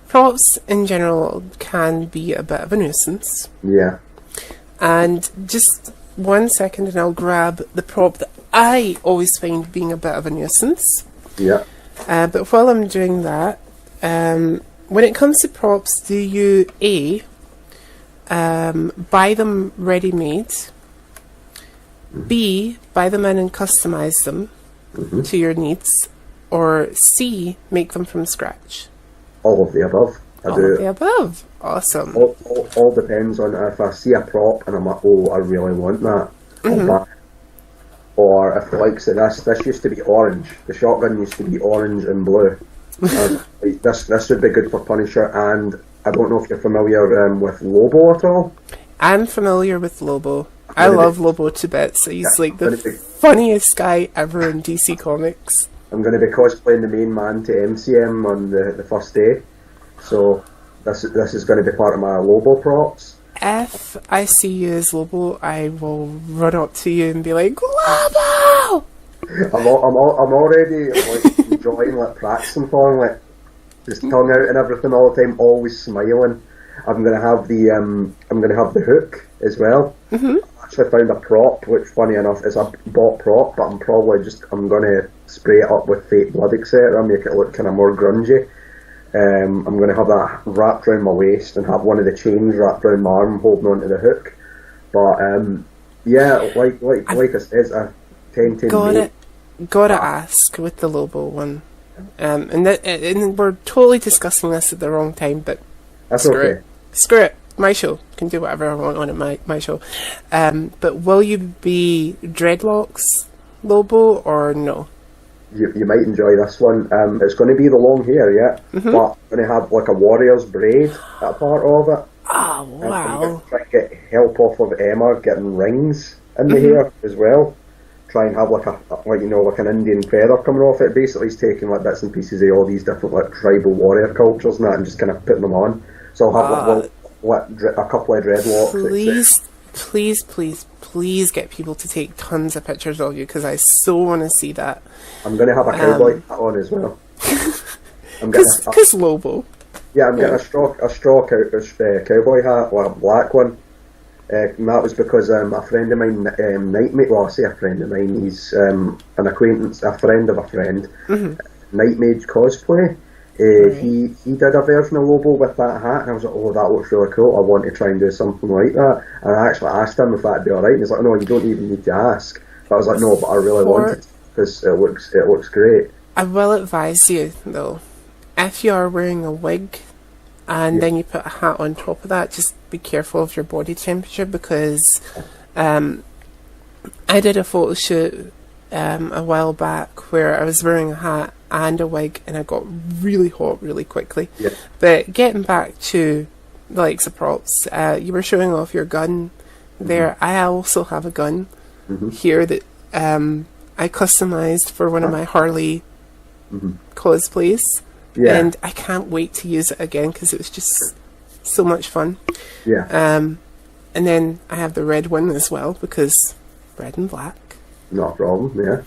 props in general can be a bit of a nuisance. Yeah. And just 1 second and I'll grab the prop that I always find being a bit of a nuisance. Yeah. But while I'm doing that, when it comes to props, do you buy them ready-made, B, buy them in and customize them to your needs, or C, make them from scratch? All of the above. I All do. of the above. Awesome. All depends on if I see a prop and I'm like, oh, I really want that. I'll buy it. Or if the likes of this used to be orange. The shotgun used to be orange and blue. This would be good for Punisher. And I don't know if you're familiar with Lobo at all. I'm familiar with Lobo. I love Lobo to bits. He's like the funniest guy ever in DC Comics. I'm going to be cosplaying the main man to MCM on the first day. So this is going to be part of my Lobo props. If I see you as Lobo, I will run up to you and be like, Lobo! I'm already like enjoying like practicing for him, like just tongue out and everything all the time, always smiling. I'm gonna have the hook as well. I actually found a prop, which funny enough is a bought prop, but I'm gonna spray it up with fake blood, etc., make it look kind of more grungy. I'm going to have that wrapped around my waist and have one of the chains wrapped around my arm holding onto the hook. But yeah, like I said, I tend to gotta ask with the Lobo one. And we're totally discussing this at the wrong time, but that's okay. Screw it. My show. Can do whatever I want on it, my show. But will you be dreadlocks Lobo or no? You might enjoy this one. It's going to be the long hair, yeah, but I'm going to have like a warrior's braid at a part of it. Oh, wow. I'm trying to get help off of Emma getting rings in the hair as well. Try and have like an Indian feather coming off it. Basically, he's taking like bits and pieces of all these different like tribal warrior cultures and that, and just kind of putting them on. So I'll have a couple of dreadlocks. Please get people to take tons of pictures of you, because I so want to see that. I'm going to have a cowboy hat on as well. Because Lobo. Yeah, I'm getting a straw cowboy hat, or a black one. And that was because a friend of mine, Nightmare, well, I say a friend of mine, he's an acquaintance, a friend of a friend, Nightmare Cosplay. He did a version of Lobo with that hat, and I was like, oh, that looks really cool, I want to try and do something like that. And I actually asked him if that'd be alright, and he's like, no, you don't even need to ask. But I was like, no, but I really want it, because it looks great. I will advise you, though, if you are wearing a wig, and then you put a hat on top of that, just be careful of your body temperature, because I did a photo shoot a while back where I was wearing a hat and a wig, and I got really hot really quickly. Yeah. But getting back to the likes of props, you were showing off your gun there. I also have a gun here that I customized for one of my Harley cosplays, and I can't wait to use it again because it was just so much fun. Yeah. And then I have the red one as well, because red and black. Not a problem. Yeah.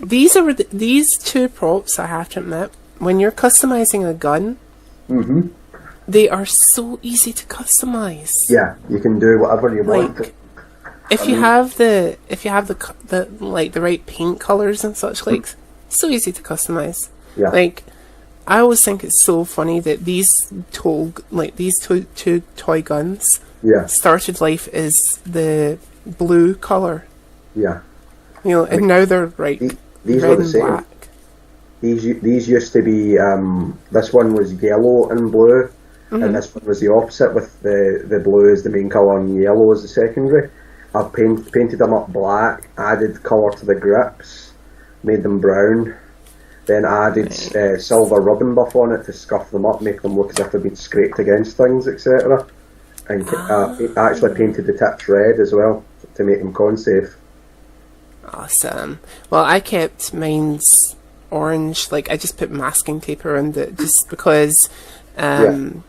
These two props, I have to admit, when you're customizing a gun, they are so easy to customize. Yeah, you can do whatever you want. If you have the like the right paint colors and such, like, so easy to customize. Yeah. Like, I always think it's so funny that these two toy guns started life as the blue color. Yeah. You know, and now they're these red and black. These used to be, this one was yellow and blue, and this one was the opposite, with the blue as the main colour and yellow as the secondary. I've painted them up black, added colour to the grips, made them brown, then added silver ribbon buff on it to scuff them up, make them look as if they've been scraped against things, etc. And actually painted the tips red as well to make them con-safe. Awesome. Well, I kept mine's orange. Like, I just put masking tape around it, just because the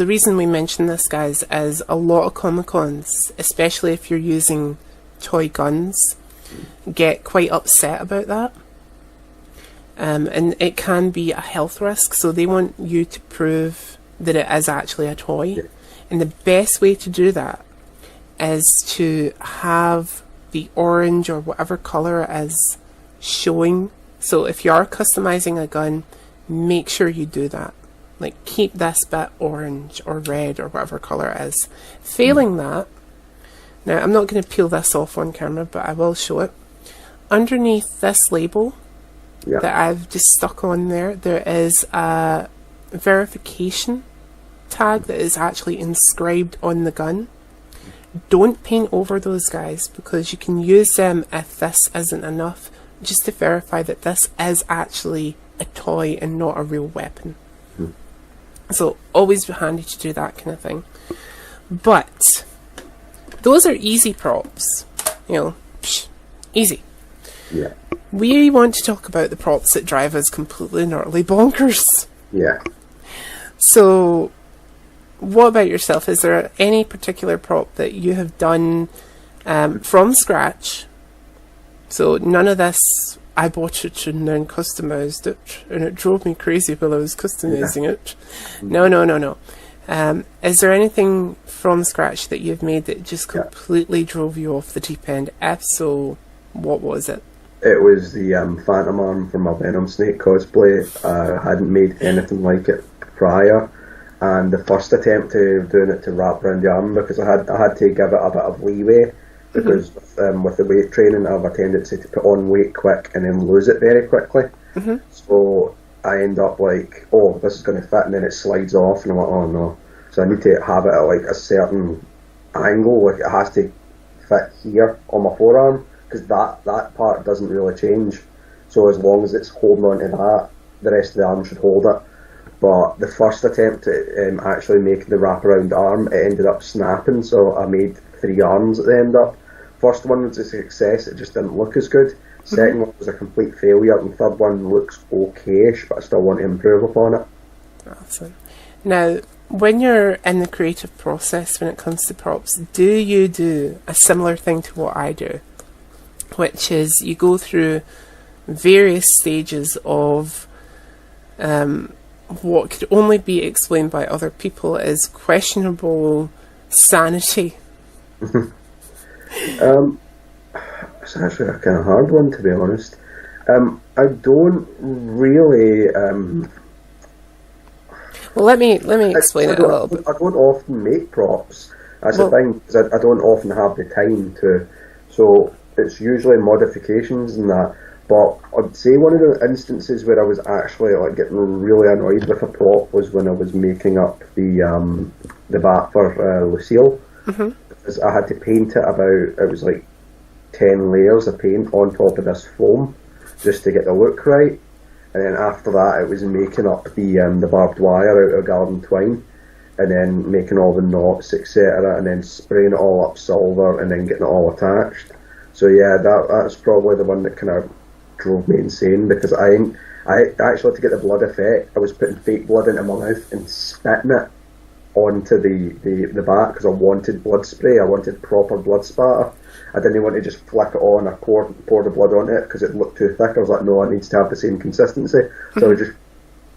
reason we mention this, guys, is a lot of Comic-Cons, especially if you're using toy guns, get quite upset about that. And it can be a health risk, so they want you to prove that it is actually a toy. Yeah. And the best way to do that is to have the orange or whatever colour it is showing. So if you are customizing a gun, make sure you do that. Like, keep this bit orange or red or whatever colour it is. Failing that, now I'm not going to peel this off on camera, but I will show it. Underneath this label that I've just stuck on there, there is a verification tag that is actually inscribed on the gun. Don't paint over those guys, because you can use them if this isn't enough, just to verify that this is actually a toy and not a real weapon. So always be handy to do that kind of thing. But those are easy props, easy. Yeah. We want to talk about the props that drive us completely and utterly bonkers. Yeah. So, what about yourself? Is there any particular prop that you have done from scratch? So none of this, I bought it and then customized it, and it drove me crazy while I was customizing it. No. Is there anything from scratch that you've made that just completely drove you off the deep end? If so, what was it? It was the Phantom arm from my Venom Snake cosplay. I hadn't made anything like it prior, and the first attempt to doing it to wrap around the arm, because I had to give it a bit of leeway, because with the weight training I have a tendency to put on weight quick and then lose it very quickly. So I end up like, oh, this is going to fit, and then it slides off, and I'm like, oh no. So I need to have it at like a certain angle, like it has to fit here on my forearm, because that part doesn't really change. So as long as it's holding on to that, the rest of the arm should hold it. But the first attempt at actually making the wraparound arm, it ended up snapping, so I made 3 arms at the end up. First one was a success, it just didn't look as good. Second one was a complete failure, and third one looks okay-ish, but I still want to improve upon it. Awesome. Now, when you're in the creative process when it comes to props, do you do a similar thing to what I do? Which is you go through various stages of what could only be explained by other people as questionable sanity. It's actually a kind of hard one, to be honest. I don't really. Well, let me explain it a little bit. I don't often make props. That's the thing, because I don't often have the time to. So it's usually modifications and that. But I'd say one of the instances where I was actually like getting really annoyed with a prop was when I was making up the bat for Lucille. Because I had to paint it was like 10 layers of paint on top of this foam just to get the look right. And then after that it was making up the barbed wire out of garden twine, and then making all the knots, etc., and then spraying it all up silver and then getting it all attached. So yeah, that's probably the one that kind of drove me insane, because I actually, to get the blood effect, I was putting fake blood into my mouth and spitting it onto the bat, because I wanted blood spray, I wanted proper blood spatter. I didn't want to just flick it on or pour the blood on it because it looked too thick. I was like, no, it needs to have the same consistency. So I was just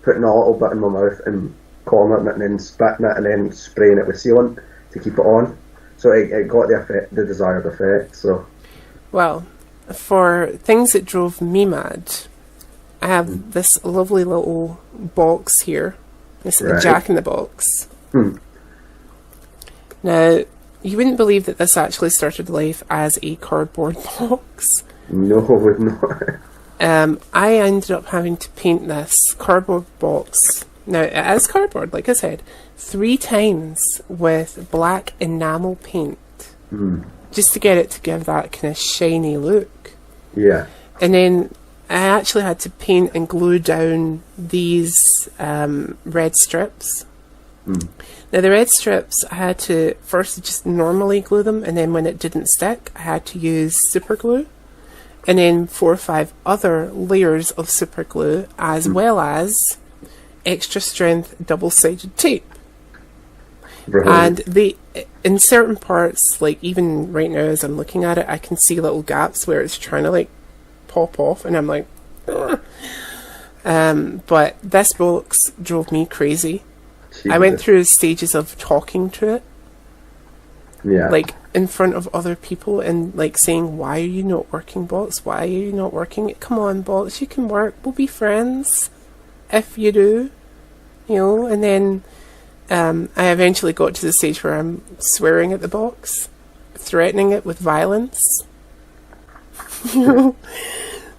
putting a little bit in my mouth and cornering it and then spitting it and then spraying it with sealant to keep it on. So it got the desired effect. So, well, for things that drove me mad, I have this lovely little box here. This is a Jack in the Box. Now, you wouldn't believe that this actually started life as a cardboard box. No, I would not. I ended up having to paint this cardboard box. Now, it is cardboard, like I said, 3 times with black enamel paint. Just to get it to give that kind of shiny look. Yeah. And then I actually had to paint and glue down these red strips. Now the red strips, I had to first just normally glue them, and then when it didn't stick, I had to use super glue, and then 4 or 5 other layers of super glue, as well as extra strength double-sided tape. And in certain parts, like even right now as I'm looking at it, I can see little gaps where it's trying to like pop off, and I'm like, ugh. But this box drove me crazy. I went through stages of talking to it, like in front of other people, and like saying, "Why are you not working, box? Why are you not working? Come on, box, you can work. We'll be friends if you do." And then I eventually got to the stage where I'm swearing at the box, threatening it with violence.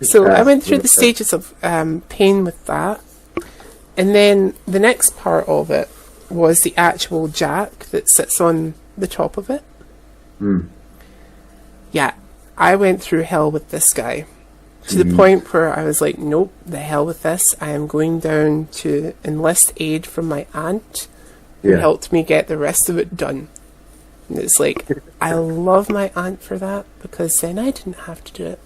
So I went through the stages of pain with that. And then the next part of it was the actual jack that sits on the top of it. Yeah, I went through hell with this guy. To the point where I was like, nope, the hell with this. I am going down to enlist aid from my aunt, who helped me get the rest of it done. And it's like, I love my aunt for that, because then I didn't have to do it.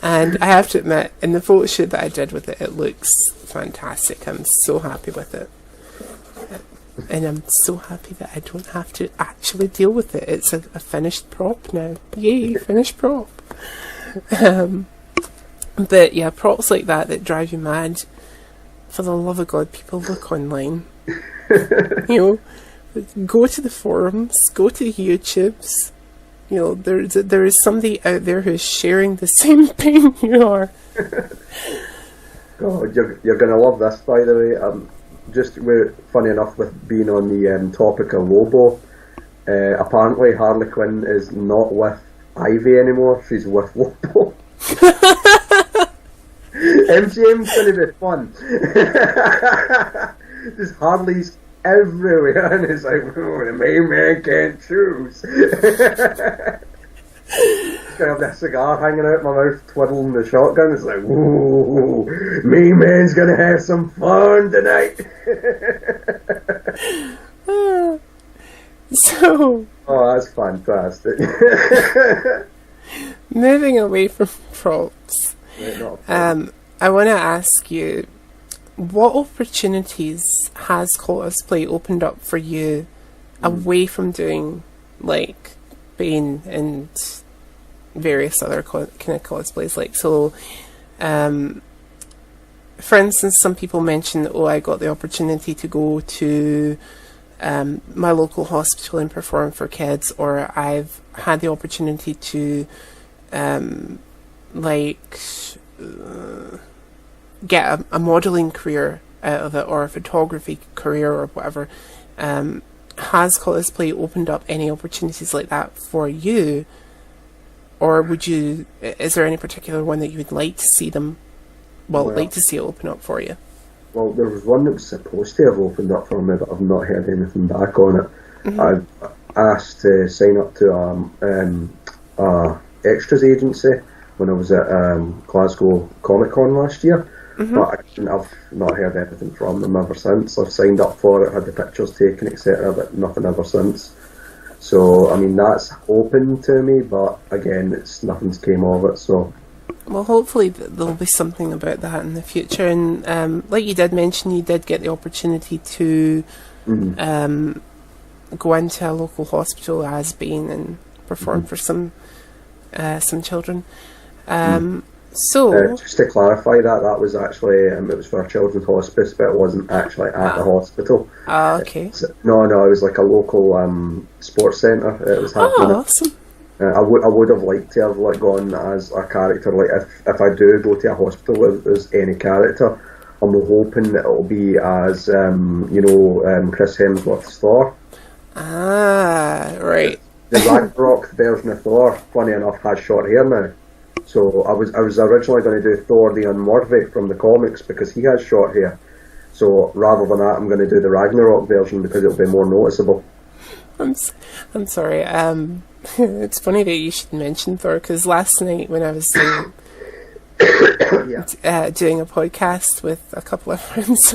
And I have to admit, in the photo shoot that I did with it, it looks fantastic. I'm so happy with it. And I'm so happy that I don't have to actually deal with it. It's a finished prop now. Yay, finished prop. But yeah, props like that drive you mad. For the love of God, people look online. You know, go to the forums, go to the YouTubes. You know, there is somebody out there who's sharing the same pain you are. God, you're going to love this, by the way. Funny enough, with being on the topic of Lobo, apparently Harley Quinn is not with Ivy anymore. She's with Lobo. MGM's going to be fun. There's Harleys everywhere, and it's like, oh, the main man can't choose. I have that cigar hanging out my mouth, twiddling the shotgun. It's like, ooh, me man's gonna have some fun tonight. So, oh, that's fantastic. Moving away from props, I want to ask you, what opportunities has cosplay opened up for you away from doing like Bane and various other kind of cosplays? Like, so for instance, some people mention, oh, I got the opportunity to go to my local hospital and perform for kids, or I've had the opportunity to get a modelling career out of it, or a photography career, or whatever. Has cosplay opened up any opportunities like that for you? Or is there any particular one that you would like to see like to see it open up for you? Well, there was one that was supposed to have opened up for me, but I've not heard anything back on it. I've asked to sign up to a extras agency when I was at Glasgow Comic Con last year, but I've not heard anything from them ever since. I've signed up for it, had the pictures taken, etc., but nothing ever since. So, I mean, that's open to me, but again, nothing's came of it, so... Well, hopefully there'll be something about that in the future. And like you did mention, you did get the opportunity to go into a local hospital as Bane and perform for some children. So just to clarify, that was actually it was for a children's hospice, but it wasn't actually at the hospital. Okay. No, it was like a local sports centre. It was happening. Oh, awesome. I would have liked to have gone as a character. Like if I do go to a hospital as any character, I'm hoping that it'll be as Chris Hemsworth's Thor. Ah, right. The Ragnarok version of Thor, funny enough, has short hair now. So I was originally going to do Thor the Unworthy from the comics because he has short hair. So rather than that, I'm going to do the Ragnarok version because it'll be more noticeable. I'm sorry. It's funny that you should mention Thor, because last night when I was doing a podcast with a couple of friends,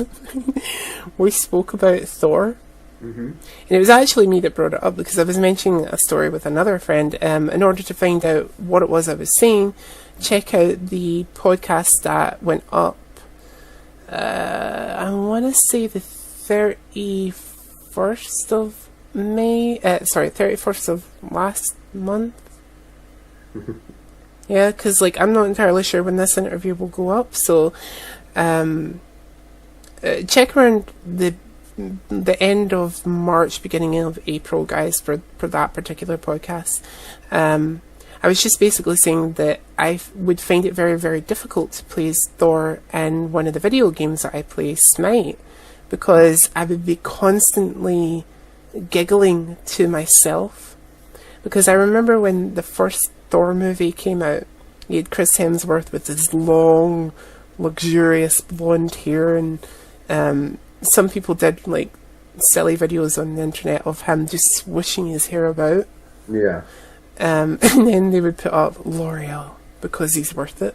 we spoke about Thor. And it was actually me that brought it up, because I was mentioning a story with another friend. In order to find out what it was I was saying, check out the podcast that went up, I want to say the 31st of May, 31st of last month. Yeah, because I'm not entirely sure when this interview will go up, so check around the end of March, beginning of April, guys, for that particular podcast. I was just basically saying that I would find it very, very difficult to play as Thor in one of the video games that I play, Smite, because I would be constantly giggling to myself. Because I remember when the first Thor movie came out, you had Chris Hemsworth with his long luxurious blonde hair, and some people did like silly videos on the internet of him just swishing his hair about. Yeah. And then they would put up L'Oreal because he's worth it.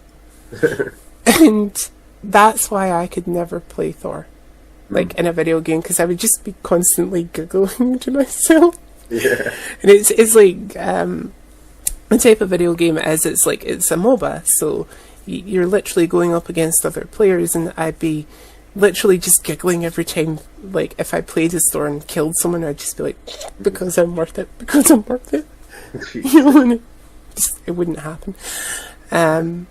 And that's why I could never play Thor, like in a video game, because I would just be constantly giggling to myself. Yeah. And it's like the type of video game it is. It's like it's a MOBA, so you're literally going up against other players, and I'd be literally just giggling every time. Like if I played as Thor and killed someone, I'd just be like, because I'm worth it, because I'm worth it. You know, and it wouldn't happen. And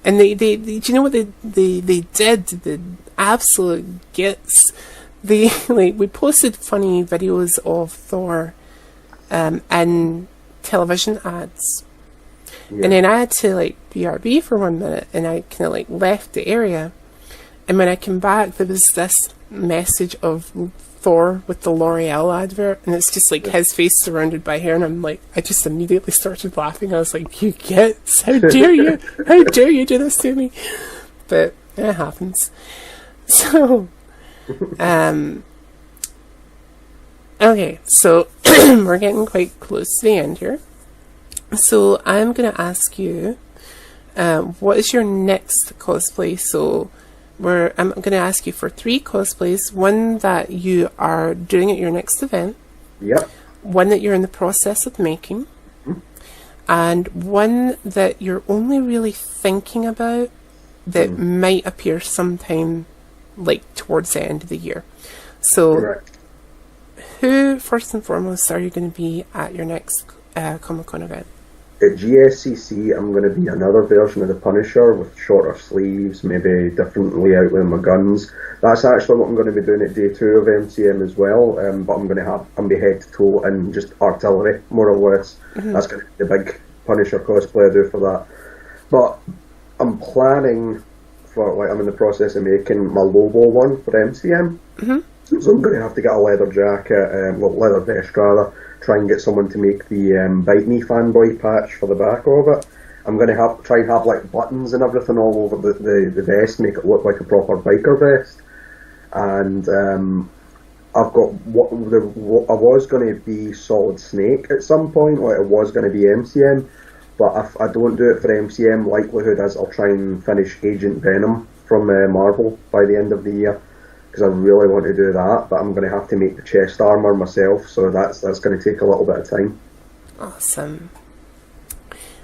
they do you know what they did? The absolute gits. They we posted funny videos of Thor in television ads. Yeah. And then I had to BRB for 1 minute, and I kind of left the area. And when I came back, there was this message of Thor with the L'Oreal advert, and it's just his face surrounded by hair, and I just immediately started laughing. I was like, "You gits! How dare you! How dare you do this to me?" But it happens. So, okay, so we're getting quite close to the end here. So I'm going to ask you, what is your next cosplay? So I'm going to ask you for 3 cosplays. One that you are doing at your next event. Yep. One that you're in the process of making. Mm-hmm. And one that you're only really thinking about that might appear sometime towards the end of the year. So correct. Who, first and foremost, are you going to be at your next Comic-Con event? At GSCC, I'm going to be another version of the Punisher with shorter sleeves, maybe different layout with my guns. That's actually what I'm going to be doing at day 2 of MCM as well. But I'm going to be head to toe in just artillery, more or less. Mm-hmm. That's going to be the big Punisher cosplay I do for that. But I'm planning for, I'm in the process of making my Lobo one for MCM. Mm-hmm. So I'm going to have to get a leather jacket, leather vest rather, try and get someone to make the Bite Me fanboy patch for the back of it. I'm going to try and have buttons and everything all over the vest, make it look like a proper biker vest. And I've got I was going to be Solid Snake at some point, it was going to be MCM, but if I don't do it for MCM, likelihood is I'll try and finish Agent Venom from Marvel by the end of the year. Because I really want to do that, but I'm going to have to make the chest armor myself, so that's going to take a little bit of time. Awesome.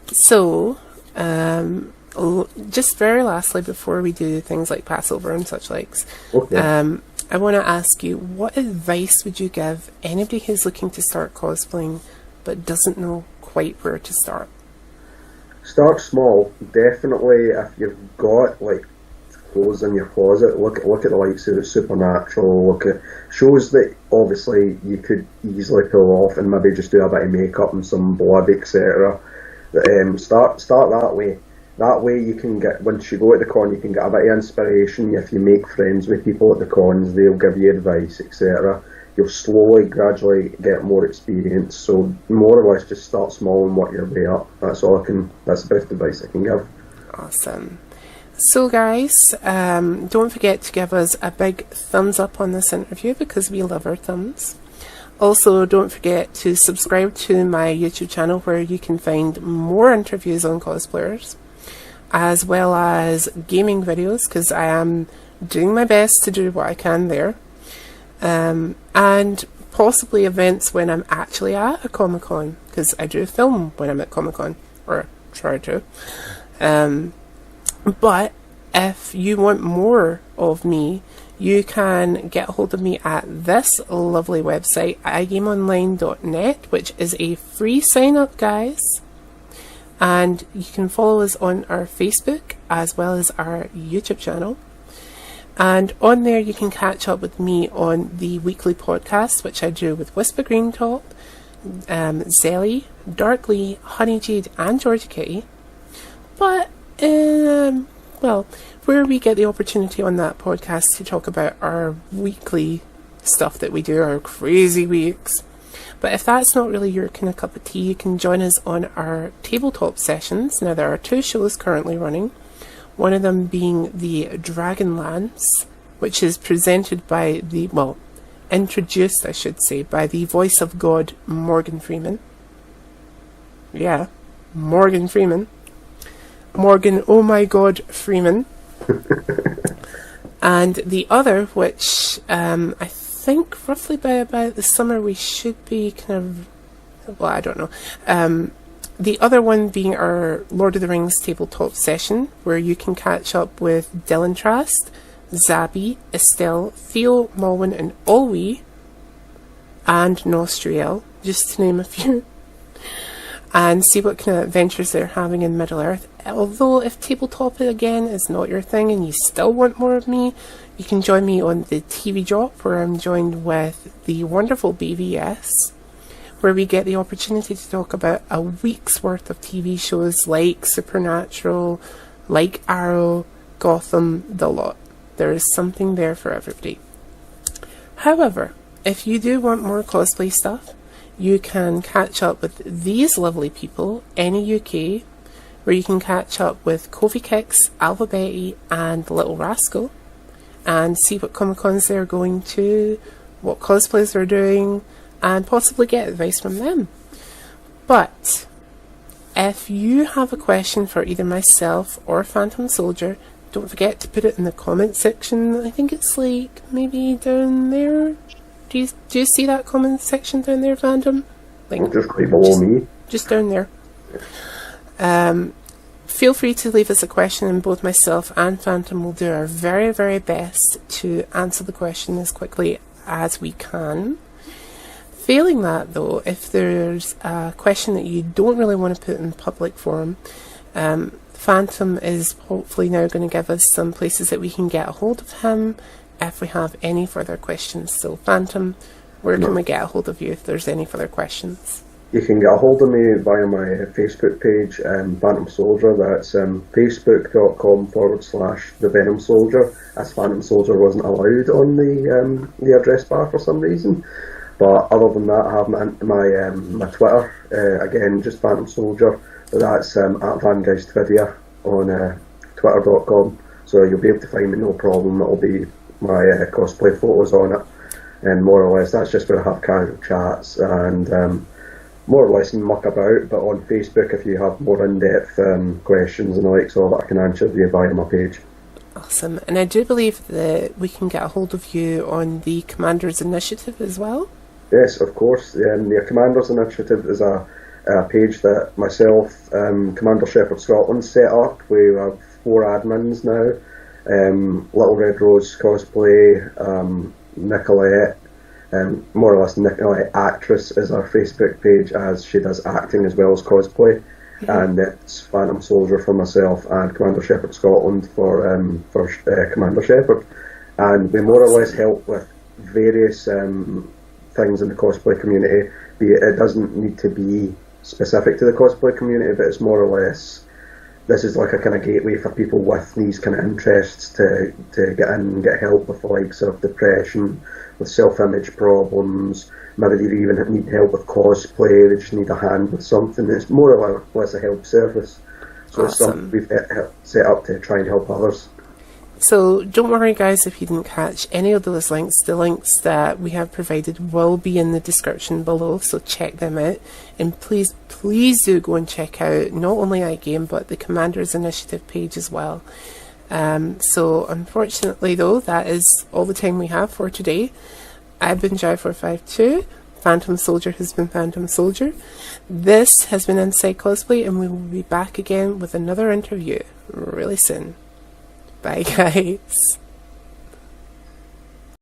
So, just very lastly, before we do things like Passover and such likes, okay. I want to ask you, what advice would you give anybody who's looking to start cosplaying but doesn't know quite where to start? Start small. Definitely, if you've got clothes in your closet, look at the likes of Supernatural, look at shows that obviously you could easily pull off and maybe just do a bit of makeup and some blood, etc. Start that way. That way you can get, once you go at the con, you can get a bit of inspiration. If you make friends with people at the cons, they'll give you advice, etc. You'll slowly, gradually get more experience. So more or less just start small and work your way up. That's the best advice I can give. Awesome. So guys, don't forget to give us a big thumbs up on this interview because we love our thumbs. Also, don't forget to subscribe to my YouTube channel where you can find more interviews on cosplayers, as well as gaming videos, because I am doing my best to do what I can there. And possibly events when I'm actually at a Comic-Con, because I do film when I'm at Comic-Con, or try to. But if you want more of me, you can get hold of me at this lovely website, igameonline.net, which is a free sign-up, guys. And you can follow us on our Facebook as well as our YouTube channel. And on there you can catch up with me on the weekly podcast, which I do with Whisper Green Top, Zelly, Darkly, Honey Jade and Georgia Kitty. But where we get the opportunity on that podcast to talk about our weekly stuff that we do, our crazy weeks. But if that's not really your kind of cup of tea, you can join us on our tabletop sessions. Now, there are 2 shows currently running. One of them being the Dragon Lance, which is presented by introduced, I should say, by the voice of God, Morgan Freeman. Yeah, Morgan Freeman. Morgan, oh my God, Freeman. And the other, which I think roughly by about the summer we should be kind of, well, I don't know. The other one being our Lord of the Rings tabletop session, where you can catch up with Dylan Trask, Zabi, Estelle, Theo, Malwyn, and Olwe, and Nostriel, just to name a few, and see what kind of adventures they're having in Middle-earth. Although, if tabletop again is not your thing and you still want more of me, you can join me on the TV Drop, where I'm joined with the wonderful BVS, where we get the opportunity to talk about a week's worth of TV shows like Supernatural, like Arrow, Gotham, the lot. There is something there for everybody. However, if you do want more cosplay stuff, you can catch up with these lovely people, Any UK, where you can catch up with Kofi Kicks, Alpha Betty, and Little Rascal, and see what Comic Cons they're going to, what cosplays they're doing, and possibly get advice from them. But if you have a question for either myself or Phantom Soldier, don't forget to put it in the comment section. I think it's like maybe down there. Do you see that comment section down there, Phantom? Like, just right below me. Just down there. Feel free to leave us a question, and both myself and Phantom will do our very, very best to answer the question as quickly as we can. Failing that, though, if there's a question that you don't really want to put in public forum, Phantom is hopefully now going to give us some places that we can get a hold of him if we have any further questions. So, Phantom, where can we get a hold of you if there's any further questions? You can get a hold of me via my Facebook page, Phantom Soldier. That's facebook.com/The Venom Soldier, as Phantom Soldier wasn't allowed on the address bar for some reason. But other than that, I have my Twitter, again, just Phantom Soldier. That's at VanGeistVidya on twitter.com. So you'll be able to find me no problem. It'll be my cosplay photos on it. And more or less, that's just where I have casual chats and more or less muck about. But on Facebook, if you have more in-depth questions and the likes of it, I can answer you via my page. Awesome. And I do believe that we can get a hold of you on the Commanders Initiative as well. Yes, of course. The Commanders Initiative is a page that myself, Commander Shepherd Scotland, set up. We have 4 admins now. Little Red Rose Cosplay, Nicolette, more or less Nicolette Actress is our Facebook page, as she does acting as well as cosplay. Mm-hmm. And it's Phantom Soldier for myself and Commander Shepherd Scotland for Commander Shepherd. And we more or less help with various things in the cosplay community. It doesn't need to be specific to the cosplay community, but it's more or less, this is like a kind of gateway for people with these kind of interests to get in and get help with the likes of depression, with self-image problems. Maybe they even need help with cosplay, they just need a hand with something. It's more or less a help service. So It's something we've set up to try and help others. So don't worry, guys, if you didn't catch any of those links. The links that we have provided will be in the description below, so check them out. And please do go and check out not only iGame, but the Commanders Initiative page as well. So unfortunately, though, that is all the time we have for today. I've been Jai452. Phantom Soldier has been Phantom Soldier. This has been Inside Cosplay, and we will be back again with another interview really soon. Bye, guys.